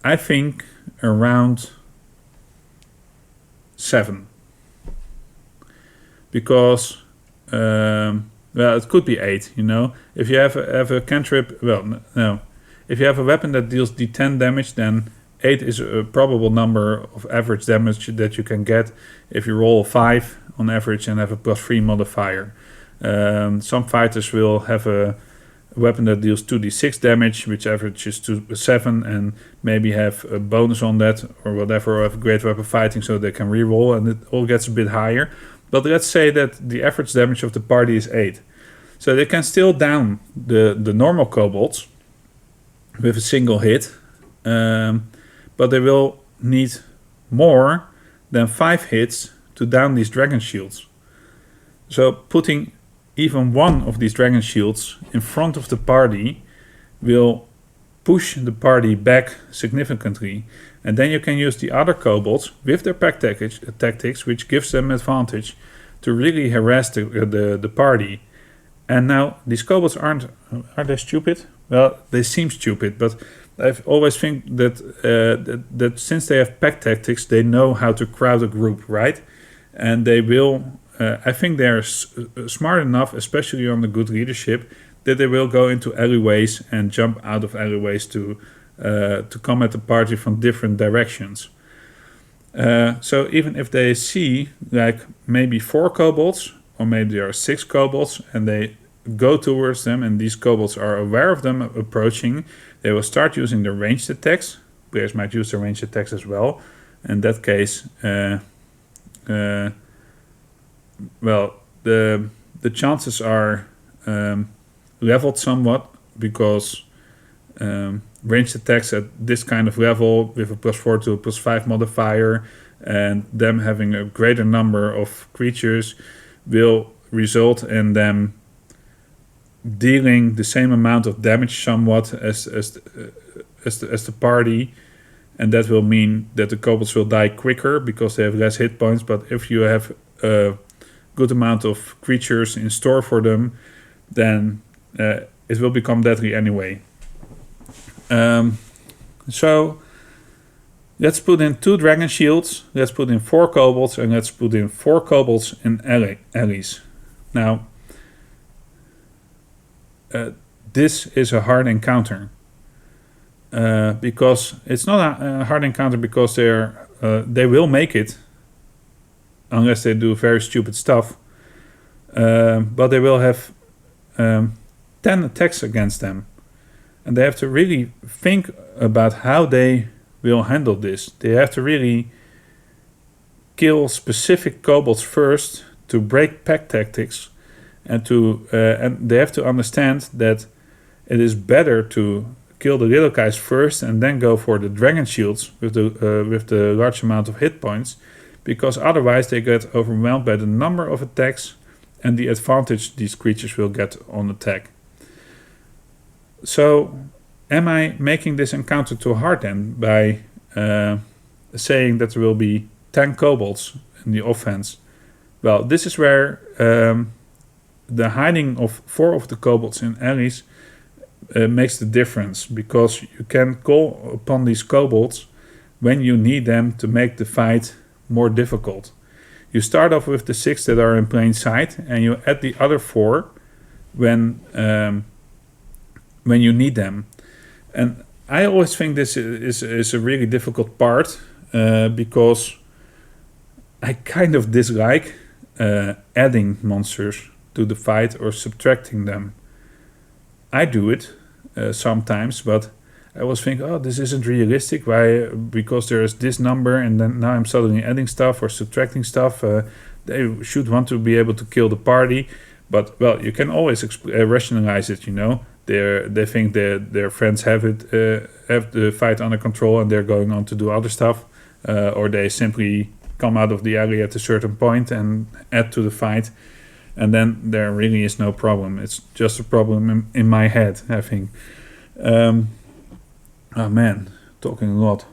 I think, around 7. because it could be 8. If you have a cantrip, no. If you have a weapon that deals D10 damage, then 8 is a probable number of average damage that you can get if you roll a 5 on average and have a +3 modifier. Some fighters will have a weapon that deals 2d6 damage, which averages to 7, and maybe have a bonus on that or whatever, or have great weapon fighting so they can reroll, and it all gets a bit higher. But let's say that the average damage of the party is 8. So they can still down the normal kobolds with a single hit, but they will need more than 5 hits to down these dragon shields. So putting even one of these dragon shields in front of the party will push the party back significantly. And then you can use the other kobolds with their pack tactics, which gives them advantage to really harass the party. And now these kobolds are they stupid? Well, they seem stupid, but I always think that since they have pack tactics, they know how to crowd a group, right? And they will. I think they're smart enough, especially on the good leadership, that they will go into alleyways and jump out of alleyways to come at the party from different directions. So even if they see like maybe 4 kobolds, or maybe there are 6 kobolds, and they go towards them, and these kobolds are aware of them approaching, they will start using the ranged attacks. Players might use the ranged attacks as well. In that case, the chances are leveled somewhat, because ranged attacks at this kind of level with a +4 to a +5 modifier, and them having a greater number of creatures, will result in them dealing the same amount of damage somewhat as the party, and that will mean that the kobolds will die quicker because they have less hit points. But if you have a good amount of creatures in store for them, then it will become deadly anyway. So let's put in 2 dragon shields, let's put in 4 kobolds, and let's put in 4 kobolds in alleys. Now, this is a hard encounter, because it's not a hard encounter because they will make it, unless they do very stupid stuff, but they will have 10 attacks against them, and they have to really think about how they will handle this. They have to really kill specific kobolds first to break pack tactics, and they have to understand that it is better to kill the little guys first and then go for the dragon shields with the large amount of hit points, because otherwise they get overwhelmed by the number of attacks and the advantage these creatures will get on attack. So am I making this encounter too hard then by saying that there will be 10 kobolds in the offense? Well, this is where the hiding of 4 of the kobolds in alleys makes the difference, because you can call upon these kobolds when you need them to make the fight more difficult. You start off with the 6 that are in plain sight, and you add the other 4 when you need them. And I always think this is a really difficult part, because I kind of dislike adding monsters to the fight or subtracting them. I do it sometimes, but I always think, oh, this isn't realistic. Why? Because there is this number, and then now I'm suddenly adding stuff or subtracting stuff. They should want to be able to kill the party, but well, you can always rationalize it. They think their friends have the fight under control, and they're going on to do other stuff, or they simply come out of the alley at a certain point and add to the fight, and then there really is no problem. It's just a problem in my head, I think. Oh man, talking a lot.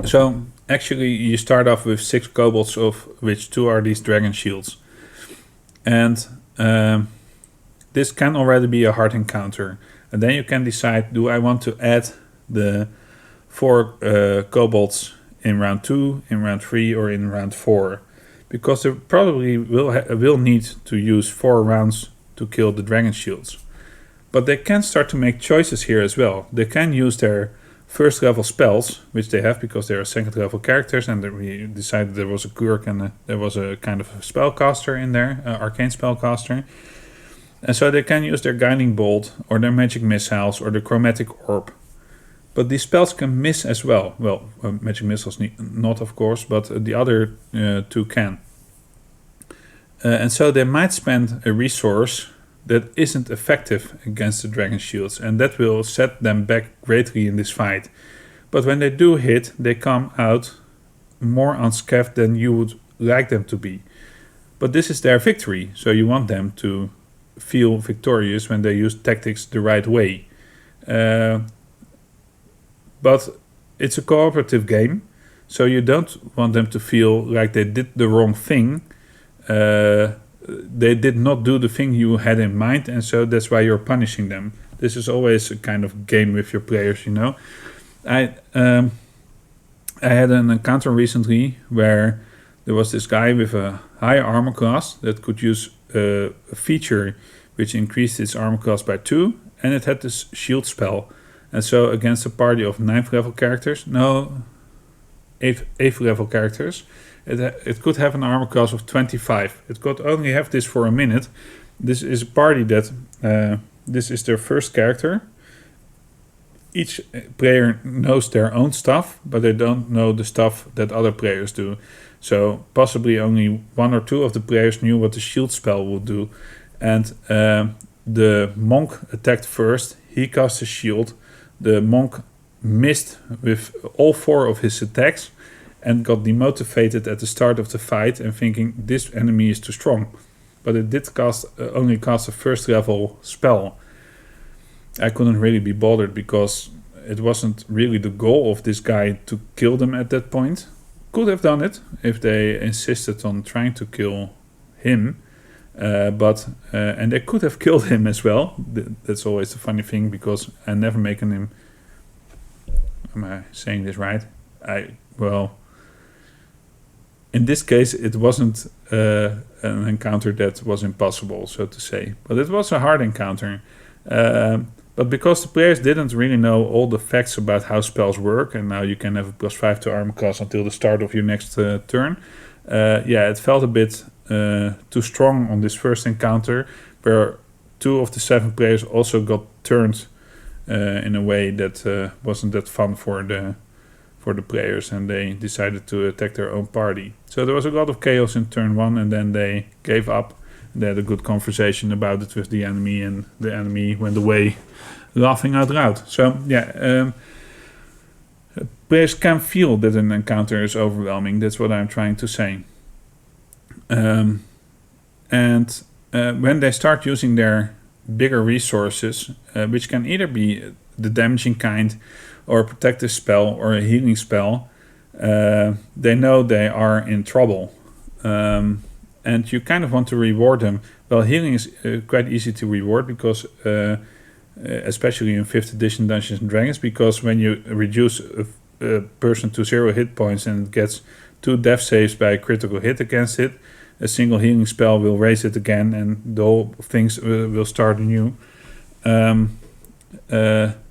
So actually you start off with 6 kobolds, of which 2 are these dragon shields, and this can already be a hard encounter. And then you can decide, do I want to add the 4 Cobalts in round 2, in round 3, or in round 4. Because they probably will need to use 4 rounds to kill the Dragon Shields. But they can start to make choices here as well. They can use their first level spells, which they have because they are second level characters, and we decided there was a Kurk and there was a kind of a spellcaster in there, arcane spellcaster. And so they can use their Guiding Bolt, or their Magic Missiles, or the Chromatic Orb. But these spells can miss as well. Well, Magic Missiles not, of course, but the other 2 can. And so they might spend a resource that isn't effective against the Dragon Shields, and that will set them back greatly in this fight. But when they do hit, they come out more unscathed than you would like them to be. But this is their victory, so you want them to feel victorious when they use tactics the right way. But it's a cooperative game, so you don't want them to feel like they did the wrong thing. They did not do the thing you had in mind, and so that's why you're punishing them. This is always a kind of game with your players, you know. I had an encounter recently where there was this guy with a high armor class that could use a feature which increased its armor class by 2, and it had this shield spell. And so against a party of 9th level characters, 8th level characters, it could have an armor class of 25. It could only have this for a minute. This is a party that this is their first character. Each player knows their own stuff, but they don't know the stuff that other players do. So possibly only 1 or 2 of the players knew what the shield spell would do. And the monk attacked first. He cast a shield. The monk missed with all 4 of his attacks and got demotivated at the start of the fight and thinking this enemy is too strong. But it did only cast a first level spell. I couldn't really be bothered because it wasn't really the goal of this guy to kill them at that point. Could have done it if they insisted on trying to kill him. And they could have killed him as well. That's always the funny thing because I never make him. Am I saying this right? In this case, it wasn't an encounter that was impossible, so to say. But it was a hard encounter. But because the players didn't really know all the facts about how spells work, and now you can have a +5 to armor class until the start of your next turn, it felt a bit too strong on this first encounter, where 2 of the 7 players also got turned in a way that wasn't that fun for the players, and they decided to attack their own party. So there was a lot of chaos in turn 1, and then they gave up. They had a good conversation about it with the enemy, and the enemy went away laughing out loud. So players can feel that an encounter is overwhelming. That's what I'm trying to say. When they start using their bigger resources, which can either be the damaging kind, or a protective spell, or a healing spell, they know they are in trouble. And you kind of want to reward them. Well, healing is quite easy to reward because, especially in 5th edition Dungeons and Dragons, because when you reduce a person to 0 hit points and it gets 2 death saves by a critical hit against it, a single healing spell will raise it again, and the whole things will start anew.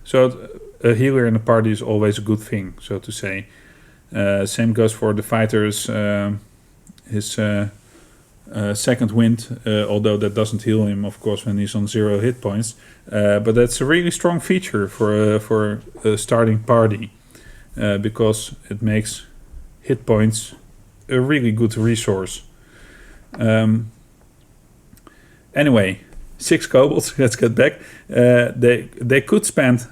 So a healer in a party is always a good thing, so to say. Same goes for the fighters. His second wind, although that doesn't heal him, of course, when he's on 0 hit points. But that's a really strong feature for a starting party, because it makes hit points a really good resource. Anyway, 6 kobolds. Let's get back. They could spend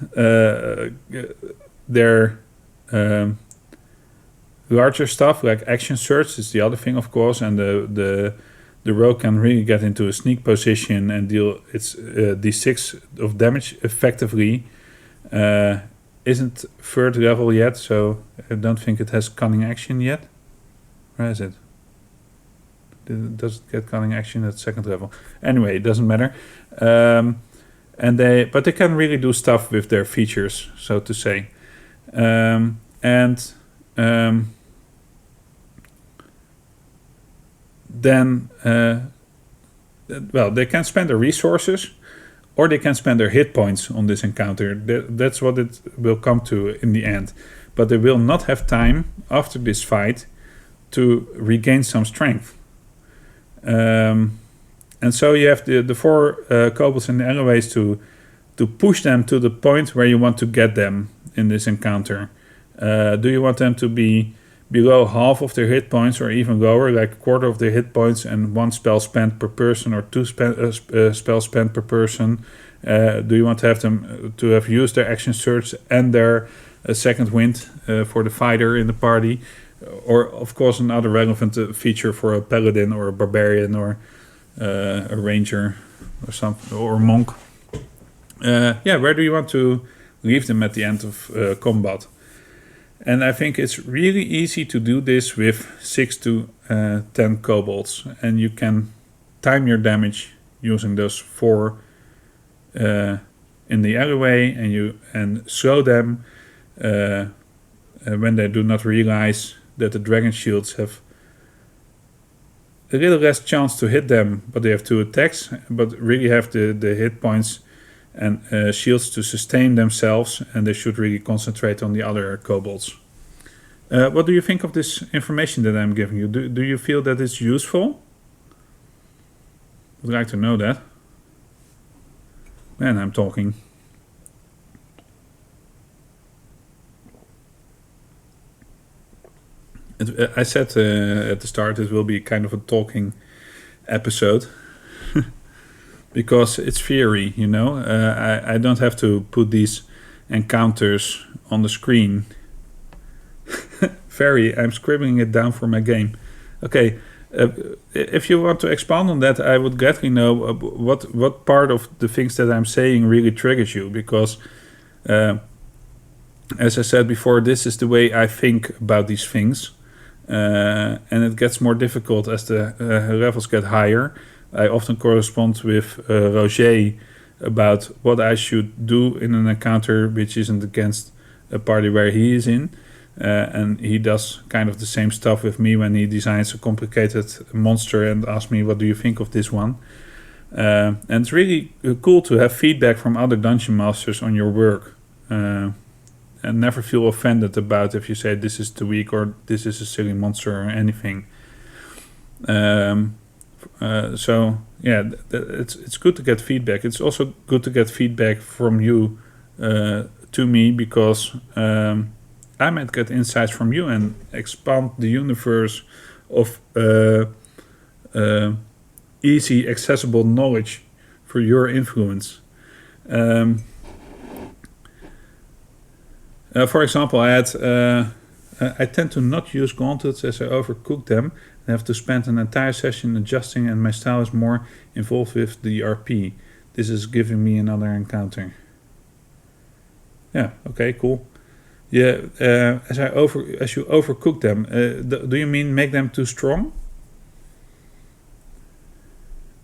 their larger stuff like action surge is the other thing, of course, and the rogue can really get into a sneak position and deal its d6 of damage effectively. Isn't 3rd level yet, so I don't think it has cunning action yet. Where is it? Does it get cunning action at 2nd level? Anyway, it doesn't matter. But they can really do stuff with their features, so to say. and then they can spend their resources, or they can spend their hit points on this encounter. That's what it will come to in the end. But they will not have time after this fight to regain some strength. And so you have the 4 kobolds in the alleyways to push them to the point where you want to get them in this encounter. Do you want them to be below half of their hit points, or even lower, like a quarter of their hit points, and 1 spell spent per person, or 2 spells spent per person? Do you want to have them to have used their action surge and their second wind for the fighter in the party? Or, of course, another relevant feature for a paladin or a barbarian or a ranger or something, or a monk. Where do you want to leave them at the end of combat? And I think it's really easy to do this with 6 to 10 kobolds, and you can time your damage using those 4 in the alleyway, and slow them when they do not realize that the dragon shields have a little less chance to hit them, but they have 2 attacks, but really have the hit points and shields to sustain themselves, and they should really concentrate on the other kobolds. What do you think of this information that I'm giving you? Do you feel that it's useful? I'd like to know that. Man, I'm talking. I said at the start it will be kind of a talking episode. Because it's theory, you know. I don't have to put these encounters on the screen. I'm scribbling it down for my game. Okay, if you want to expand on that, I would gladly know what part of the things that I'm saying really triggers you. Because, as I said before, this is the way I think about these things. And it gets more difficult as the levels get higher. I often correspond with Roger about what I should do in an encounter which isn't against a party where he is in. And he does kind of the same stuff with me when he designs a complicated monster and asks me, what do you think of this one? And it's really cool to have feedback from other dungeon masters on your work. And never feel offended about if you say this is too weak or this is a silly monster or anything. It's good to get feedback. It's also good to get feedback from you to me, because I might get insights from you and expand the universe of easy, accessible knowledge for your influence. For example, I tend to not use gauntlets as I overcook them. I have to spend an entire session adjusting, and my style is more involved with the RP. This is giving me another encounter. Yeah, okay, cool. Yeah, as you overcook them, do you mean make them too strong?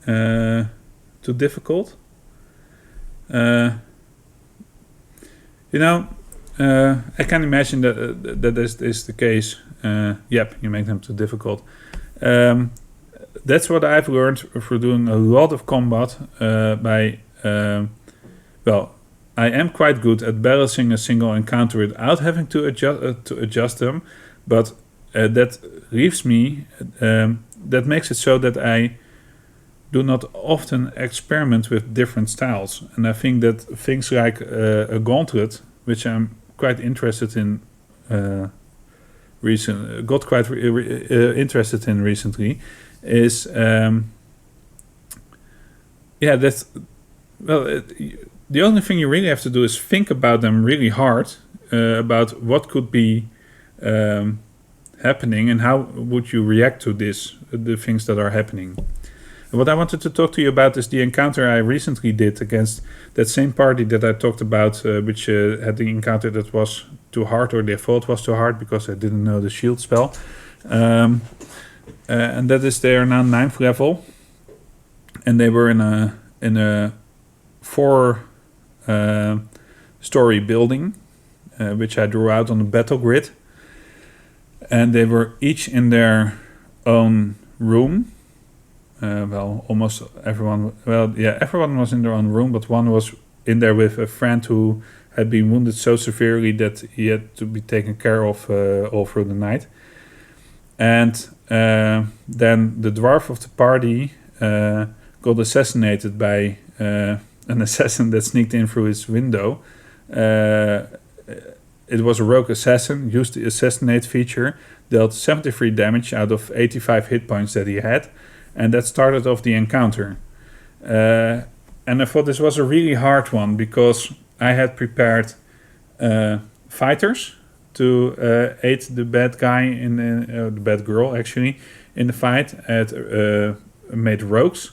Too difficult? I can imagine that is the case. Yep, you make them too difficult. That's what I've learned through doing a lot of combat. I am quite good at balancing a single encounter without having to adjust them, but that leaves me. That makes it so that I do not often experiment with different styles, and I think that things like a gauntlet, which I'm quite interested in, interested in recently, is the only thing you really have to do is think about them really hard, about what could be happening and how would you react to the things that are happening. What I wanted to talk to you about is the encounter I recently did against that same party that I talked about, which had the encounter that was too hard, or they thought was too hard because I didn't know the shield spell. And that is, they are now 9th level, and they were in a 4 story building, which I drew out on the battle grid. And they were each in their own room. Almost everyone... everyone was in their own room, but one was in there with a friend who had been wounded so severely that he had to be taken care of all through the night. And then the dwarf of the party got assassinated by an assassin that sneaked in through his window. It was a rogue assassin, used the assassinate feature, dealt 73 damage out of 85 hit points that he had, and that started off the encounter. And I thought this was a really hard one because I had prepared fighters to aid the bad guy the bad girl actually in the fight. I had made rogues,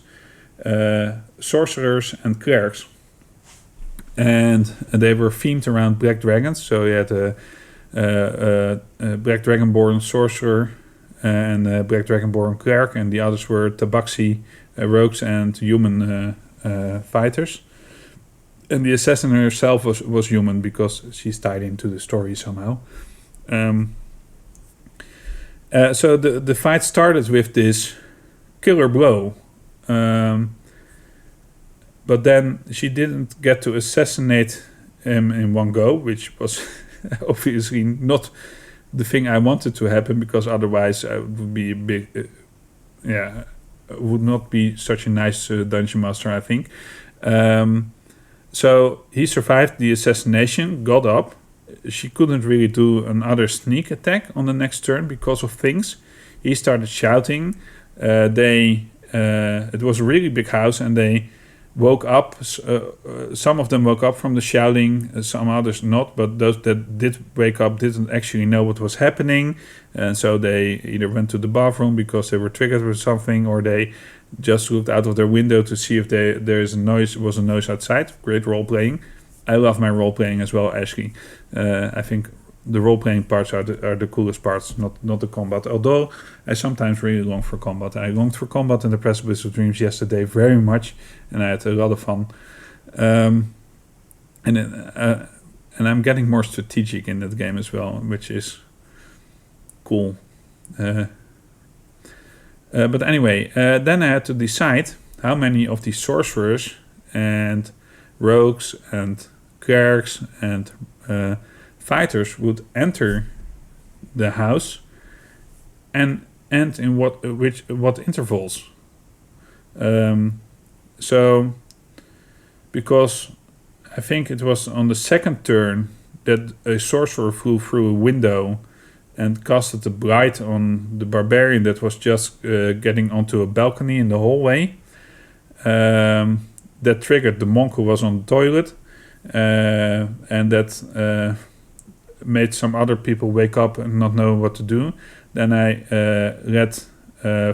sorcerers, and clerics, and they were themed around black dragons. So you had a black dragonborn sorcerer and a black dragonborn cleric, and the others were tabaxi rogues and human fighters. And the assassin herself was human because she's tied into the story somehow. So the fight started with this killer blow. But then she didn't get to assassinate him in one go, which was obviously not the thing I wanted to happen, because otherwise I would be a big... would not be such a nice dungeon master, I think. So he survived the assassination, got up. She couldn't really do another sneak attack on the next turn because of things. He started shouting. It was a really big house, and they woke up. Some of them woke up from the shouting, some others not, but those that did wake up didn't actually know what was happening, and so they either went to the bathroom because they were triggered with something, or they just looked out of their window to see if was a noise outside. Great role playing. I love my role playing as well, Ashley. I think the role playing parts are the coolest parts, not the combat. Although I sometimes really long for combat. I longed for combat in the Precipice of Dreams yesterday very much, and I had a lot of fun. And I'm getting more strategic in that game as well, which is cool. But anyway, then I had to decide how many of these sorcerers and rogues and clerics and fighters would enter the house, and in what intervals. So, because I think it was on the second turn that a sorcerer flew through a window and casted a blight on the barbarian that was just getting onto a balcony in the hallway. That triggered the monk who was on the toilet, and that made some other people wake up and not know what to do. Then I let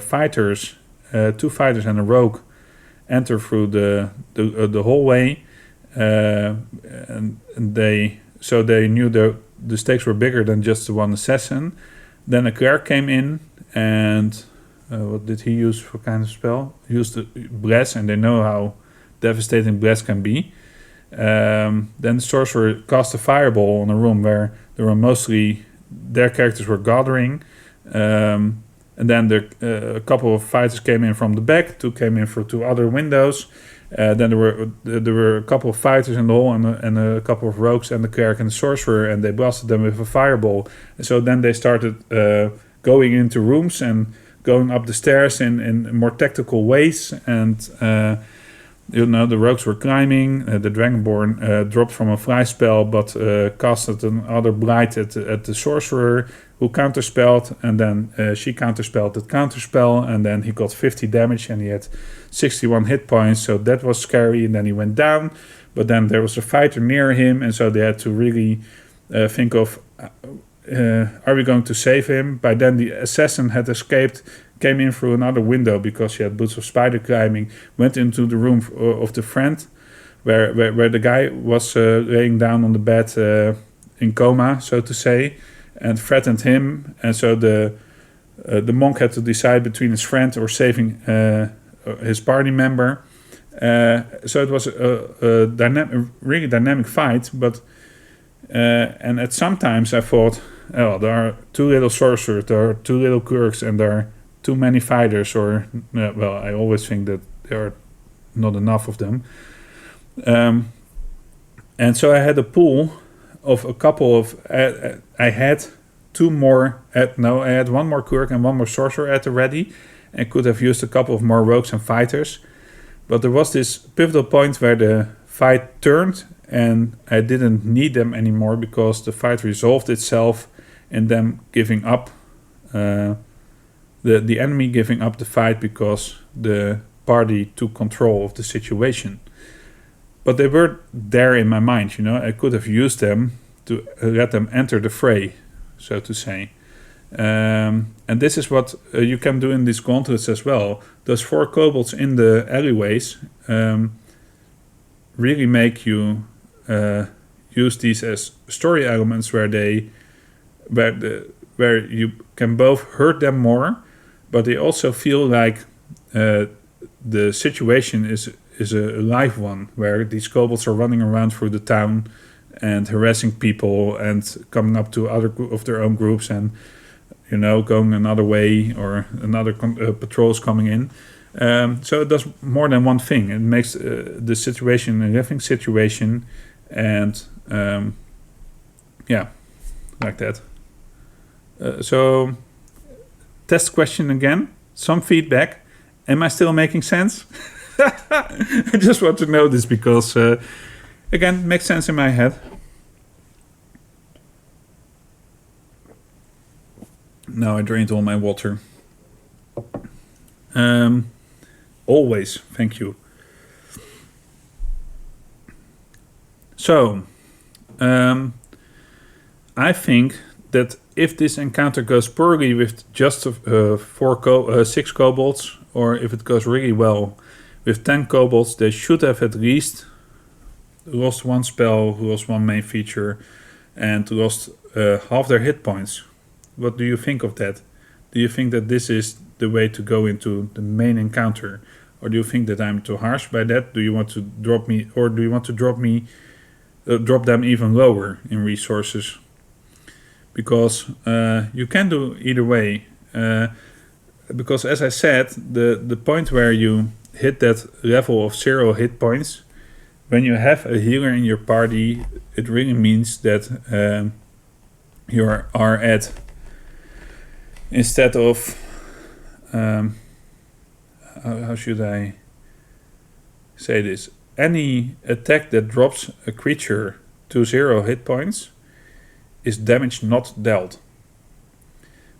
fighters, 2 fighters and a rogue, enter through the hallway, and they knew the stakes were bigger than just the one assassin. Then a cleric came in, and what did he use for kind of spell? He used the bless, and they know how devastating bless can be. Then the sorcerer cast a fireball on a room where there were mostly their characters were gathering, and then a couple of fighters came in from the back. 2 came in through 2 other windows. Then there were a couple of fighters in the hall, and a couple of rogues and the cleric and the sorcerer, and they blasted them with a fireball. And so then they started going into rooms and going up the stairs in more tactical ways, and the rogues were climbing. The Dragonborn dropped from a fly spell, but casted another blight at the sorcerer, who counterspelled, and then she counterspelled that counterspell, and then he got 50 damage, and he had 61 hit points, so that was scary, and then he went down. But then there was a fighter near him, and so they had to really think of, are we going to save him? By then the assassin had escaped, came in through another window because she had boots of spider climbing, went into the room of the friend where the guy was laying down on the bed in coma, so to say, and threatened him. And so the monk had to decide between his friend or saving his party member. So it was a really dynamic fight, but And at sometimes I thought, oh, there are too little sorcerers, there are too little clerks, and there are too many fighters, or, well, I always think that there are not enough of them. And so I had a pool of a couple of, I had two more, I had one more clerk and one more sorcerer at the ready, and could have used a couple of more rogues and fighters. But there was this pivotal point where the fight turned, and I didn't need them anymore because the fight resolved itself in them giving up, the enemy giving up the fight because the party took control of the situation. But they were there in my mind, I could have used them to let them enter the fray, so to say. And this is what you can do in these gauntlets as well. Those 4 kobolds in the alleyways really make you use these as story elements where you can both hurt them more, but they also feel like the situation is a live one, where these kobolds are running around through the town and harassing people and coming up to other of their own groups and going another way, or another patrols coming in. So it does more than one thing. It makes the situation a living situation, and like that. So test question again. Some feedback. Am I still making sense? I just want to know this because, again, it makes sense in my head. Now I drained all my water. Always, thank you. So, I think that if this encounter goes poorly with just 6 kobolds, or if it goes really well with 10 kobolds, they should have at least lost 1 spell, lost 1 main feature, and lost half their hit points. What do you think of that? Do you think that this is the way to go into the main encounter? Or do you think that I'm too harsh by that? Do you want to drop me, or do you want to drop them even lower in resources? Because you can do either way. Because as I said, the point where you hit that level of 0 hit points, when you have a healer in your party, it really means that you are at, instead of, how should I say this? Any attack that drops a creature to 0 hit points is damage not dealt.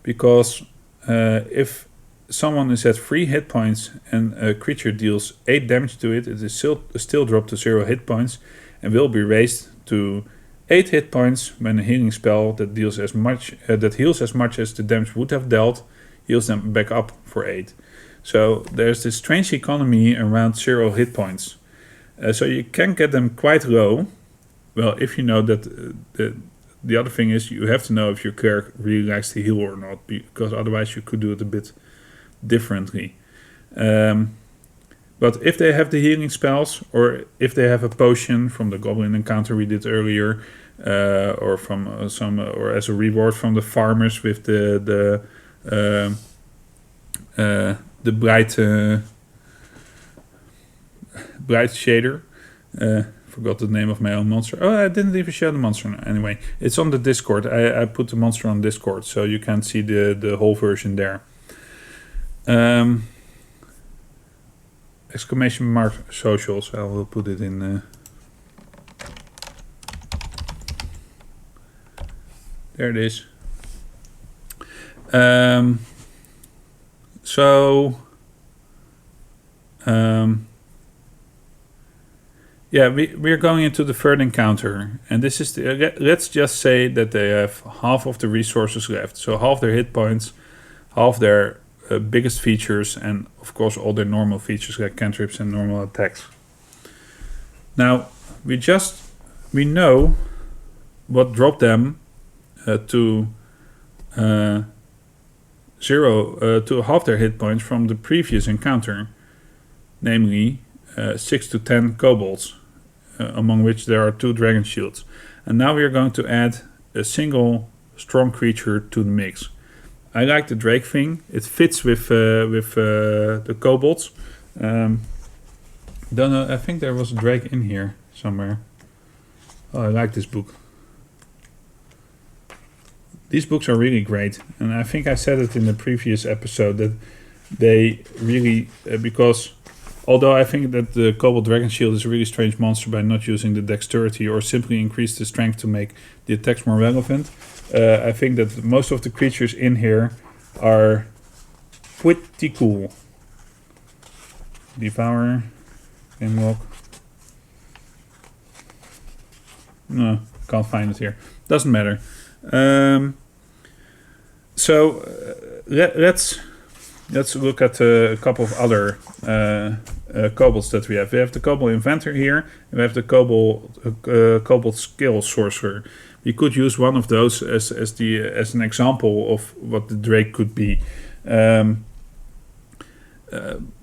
Because if someone is at 3 hit points and a creature deals 8 damage to it, it is still dropped to 0 hit points and will be raised to 8 hit points when a healing spell that heals as much as the damage would have dealt heals them back up for 8. So there's this strange economy around 0 hit points. So you can get them quite low. Well, if you know that the other thing is, you have to know if your cleric really likes to heal or not, because otherwise you could do it a bit differently. But if they have the healing spells, or if they have a potion from the goblin encounter we did earlier, or from or as a reward from the farmers with the bright shader. Forgot the name of my own monster. Oh, I didn't even show the monster. Anyway, it's on the Discord. I put the monster on Discord, so you can see the whole version there. Exclamation mark socials. I will put it in. There it is. Yeah, we're going into the third encounter, and this is let's just say that they have half of the resources left, so half their hit points, half their biggest features, and of course all their normal features like cantrips and normal attacks. Now we know what dropped them to half their hit points from the previous encounter, namely 6 to 10 kobolds. among which there are 2 dragon shields. And now we are going to add a single strong creature to the mix. I like the Drake thing. It fits with the Cobalts. Don't know. I think there was a Drake in here somewhere. Oh, I like this book. These books are really great, and I think I said it in the previous episode that they really because although I think that the Cobalt Dragon Shield is a really strange monster by not using the dexterity or simply increase the strength to make the attacks more relevant, I think that most of the creatures in here are pretty cool. Devourer, Grimlock. No, can't find it here. Doesn't matter. Let's look at a couple of other Cobalts that we have. We have the Cobalt Inventor here. And we have the Cobalt Skill Sorcerer. We could use one of those as an example of what the Drake could be.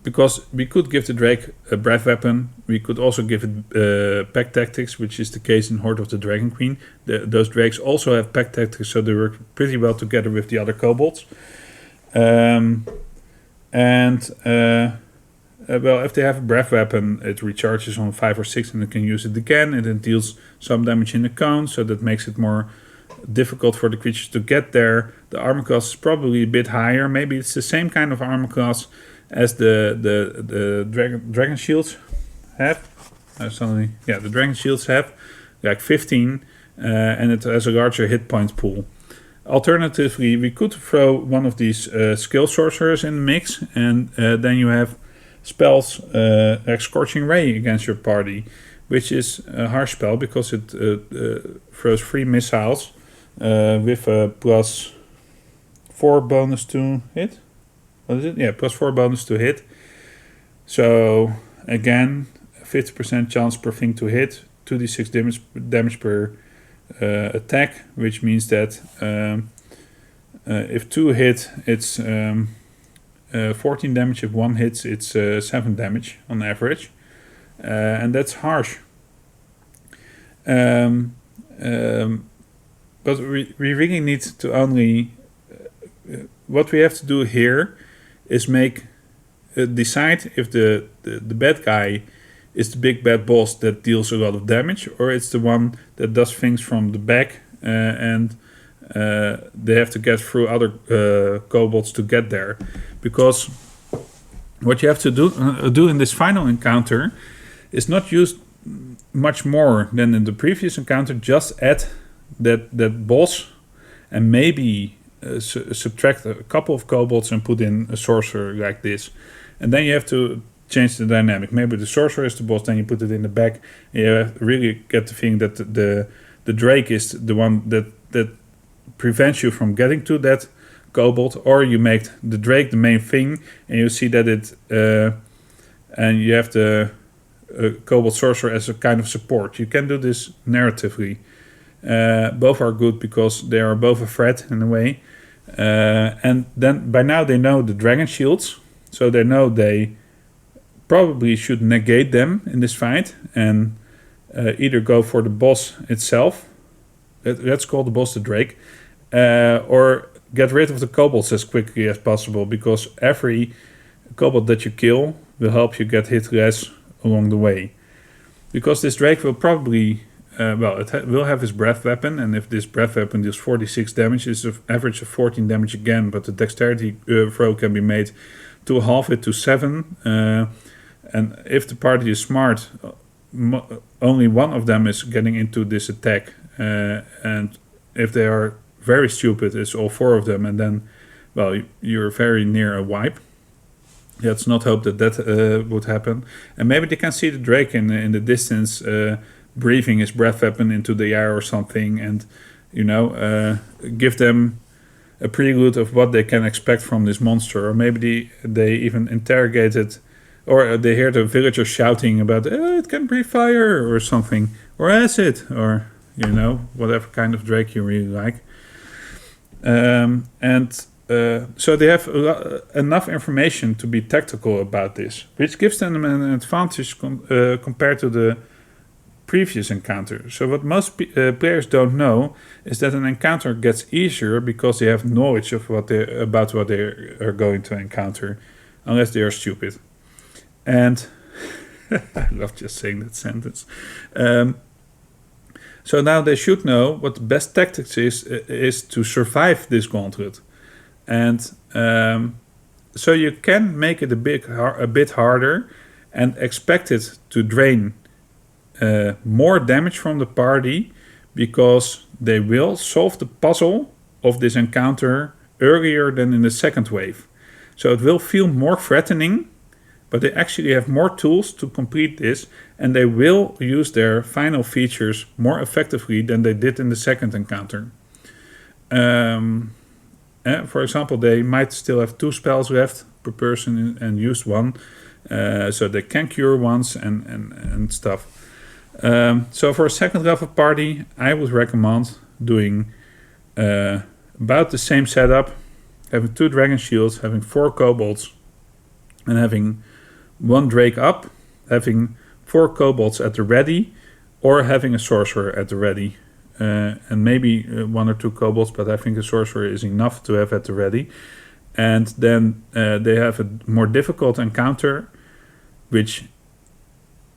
Because we could give the Drake a breath weapon. We could also give it pack tactics, which is the case in Horde of the Dragon Queen. Those Drakes also have pack tactics, so they work pretty well together with the other Cobalts. Well, if they have a breath weapon, it recharges on 5 or 6 and they can use it again, and it deals some damage in the cone, so that makes it more difficult for the creatures to get there. The armor class is probably a bit higher. Maybe it's the same kind of armor class as the dragon shields have. The dragon shields have like 15, and it has a larger hit point pool. Alternatively, we could throw one of these skill sorcerers in the mix, and then you have spells like Scorching Ray against your party, which is a harsh spell because it throws 3 missiles with a +4 bonus to hit. What is it? Yeah, +4 bonus to hit. So again, 50% chance per thing to hit, 2d6 damage per attack, which means that if 2 hit, it's 14 damage. If 1 hits, it's 7 damage on average, and that's harsh. But we really need to only what we have to do here is decide if the bad guy is the big bad boss that deals a lot of damage, or it's the one that does things from the back and they have to get through other kobolds to get there. Because what you have to do in this final encounter is not use much more than in the previous encounter. Just add that boss and maybe subtract a couple of kobolds and put in a sorcerer like this. And then you have to change the dynamic. Maybe the sorcerer is the boss, then you put it in the back. And you really get the feeling that the Drake is the one that prevents you from getting to that kobold, or you make the Drake the main thing, and you see that it and you have the kobold sorcerer as a kind of support. You can do this narratively. Both are good because they are both a threat in a way. And then by now they know the dragon shields, so they know they probably should negate them in this fight and either go for the boss itself. Let's call the boss the Drake, or get rid of the kobolds as quickly as possible, because every kobold that you kill will help you get hit less along the way. Because this Drake will probably will have his breath weapon, and if this breath weapon deals 46 damage, it's an average of 14 damage again, but the dexterity throw can be made to halve it to 7. And if the party is smart, only one of them is getting into this attack. And if they are very stupid, it's all 4 of them, and then, well, you're very near a wipe. Let's not hope that would happen. And maybe they can see the Drake in the distance, breathing his breath weapon into the air or something, and give them a prelude of what they can expect from this monster. Or maybe they even interrogate it, or they hear the villagers shouting about it can breathe fire or something, or acid, or whatever kind of Drake you really like. So they have enough information to be tactical about this, which gives them an advantage compared to previous encounter. So what most players don't know is that an encounter gets easier because they have knowledge of about what they are going to encounter, unless they are stupid. And I love just saying that sentence. So now they should know what the best tactics is to survive this gauntlet. And so you can make it a bit harder and expect it to drain more damage from the party, because they will solve the puzzle of this encounter earlier than in the second wave. So it will feel more threatening, but they actually have more tools to complete this, and they will use their final features more effectively than they did in the second encounter. For example, they might still have 2 spells left per person and use 1, so they can cure once and stuff. So for a second level party, I would recommend doing about the same setup, having 2 dragon shields, having 4 kobolds, and having 1 drake up, having 4 kobolds at the ready, or having a sorcerer at the ready. And maybe 1 or 2 kobolds, but I think a sorcerer is enough to have at the ready. And then they have a more difficult encounter, which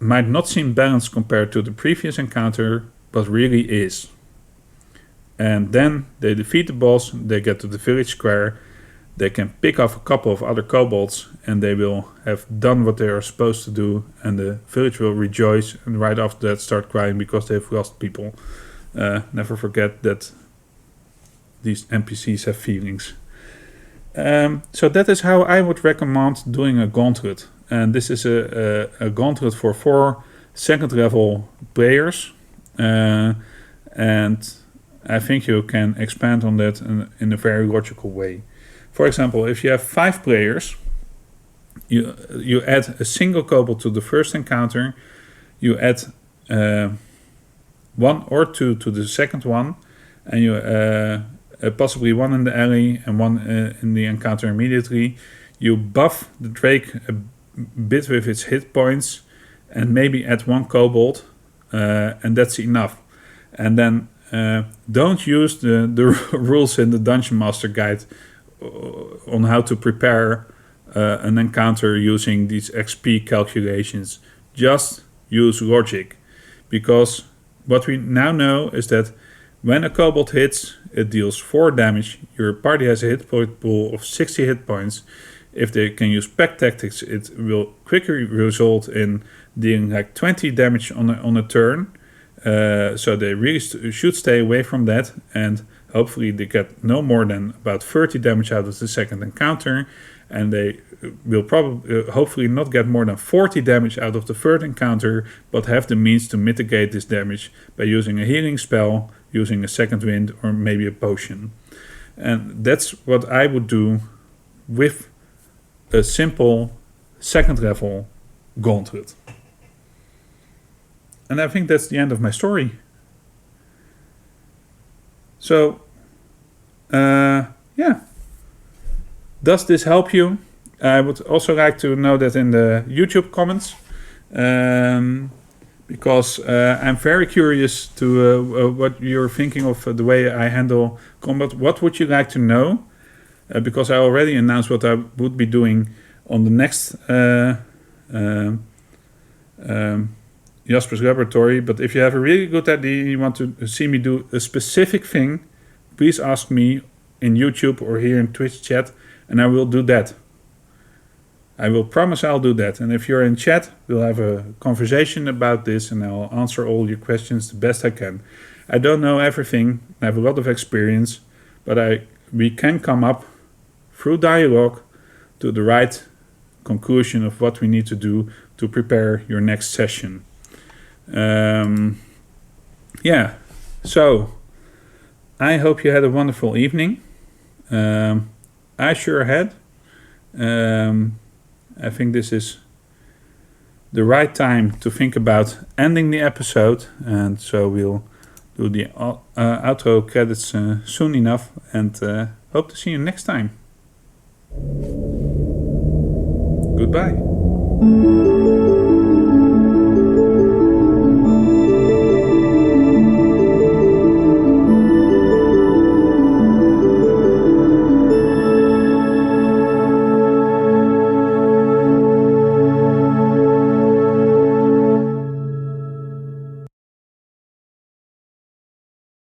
might not seem balanced compared to the previous encounter, but really is. And then they defeat the boss, they get to the village square, they can pick off a couple of other kobolds, and they will have done what they are supposed to do, and the village will rejoice, and right after that start crying because they've lost people. Never forget that these NPCs have feelings. So that is how I would recommend doing a gauntlet. And this is a gauntlet for 4 second level players. And I think you can expand on that in a very logical way. For example, if you have 5 players, you add a single kobold to the first encounter, you add 1 or 2 to the second one, and you possibly 1 in the alley and 1 in the encounter immediately. You buff the drake a bit with its hit points, and maybe add 1 kobold, and that's enough. And then don't use the rules in the Dungeon Master Guide on how to prepare an encounter using these XP calculations. Just use logic, because what we now know is that when a kobold hits, it deals 4 damage. Your party has a hit point pool of 60 hit points. If they can use pack tactics, it will quickly result in dealing like 20 damage on a turn. So they really should stay away from that, and hopefully they get no more than about 30 damage out of the second encounter, and they will probably hopefully not get more than 40 damage out of the third encounter, but have the means to mitigate this damage by using a healing spell, using a second wind, or maybe a potion. And that's what I would do with a simple second level gauntlet. And I think that's the end of my story. So, yeah. Does this help you? I would also like to know that in the YouTube comments, because I'm very curious to what you're thinking of the way I handle combat. What would you like to know? Because I already announced what I would be doing on the next Jasper's Laboratory. But if you have a really good idea, you want to see me do a specific thing, please ask me in YouTube or here in Twitch chat, and I will do that. I will promise I'll do that. And if you're in chat, we'll have a conversation about this, and I'll answer all your questions the best I can. I don't know everything. I have a lot of experience, but we can come up through dialogue to the right conclusion of what we need to do to prepare your next session. Yeah, so I hope you had a wonderful evening. I sure had. I think this is the right time to think about ending the episode, and so we'll do the outro credits soon enough, and hope to see you next time. Goodbye.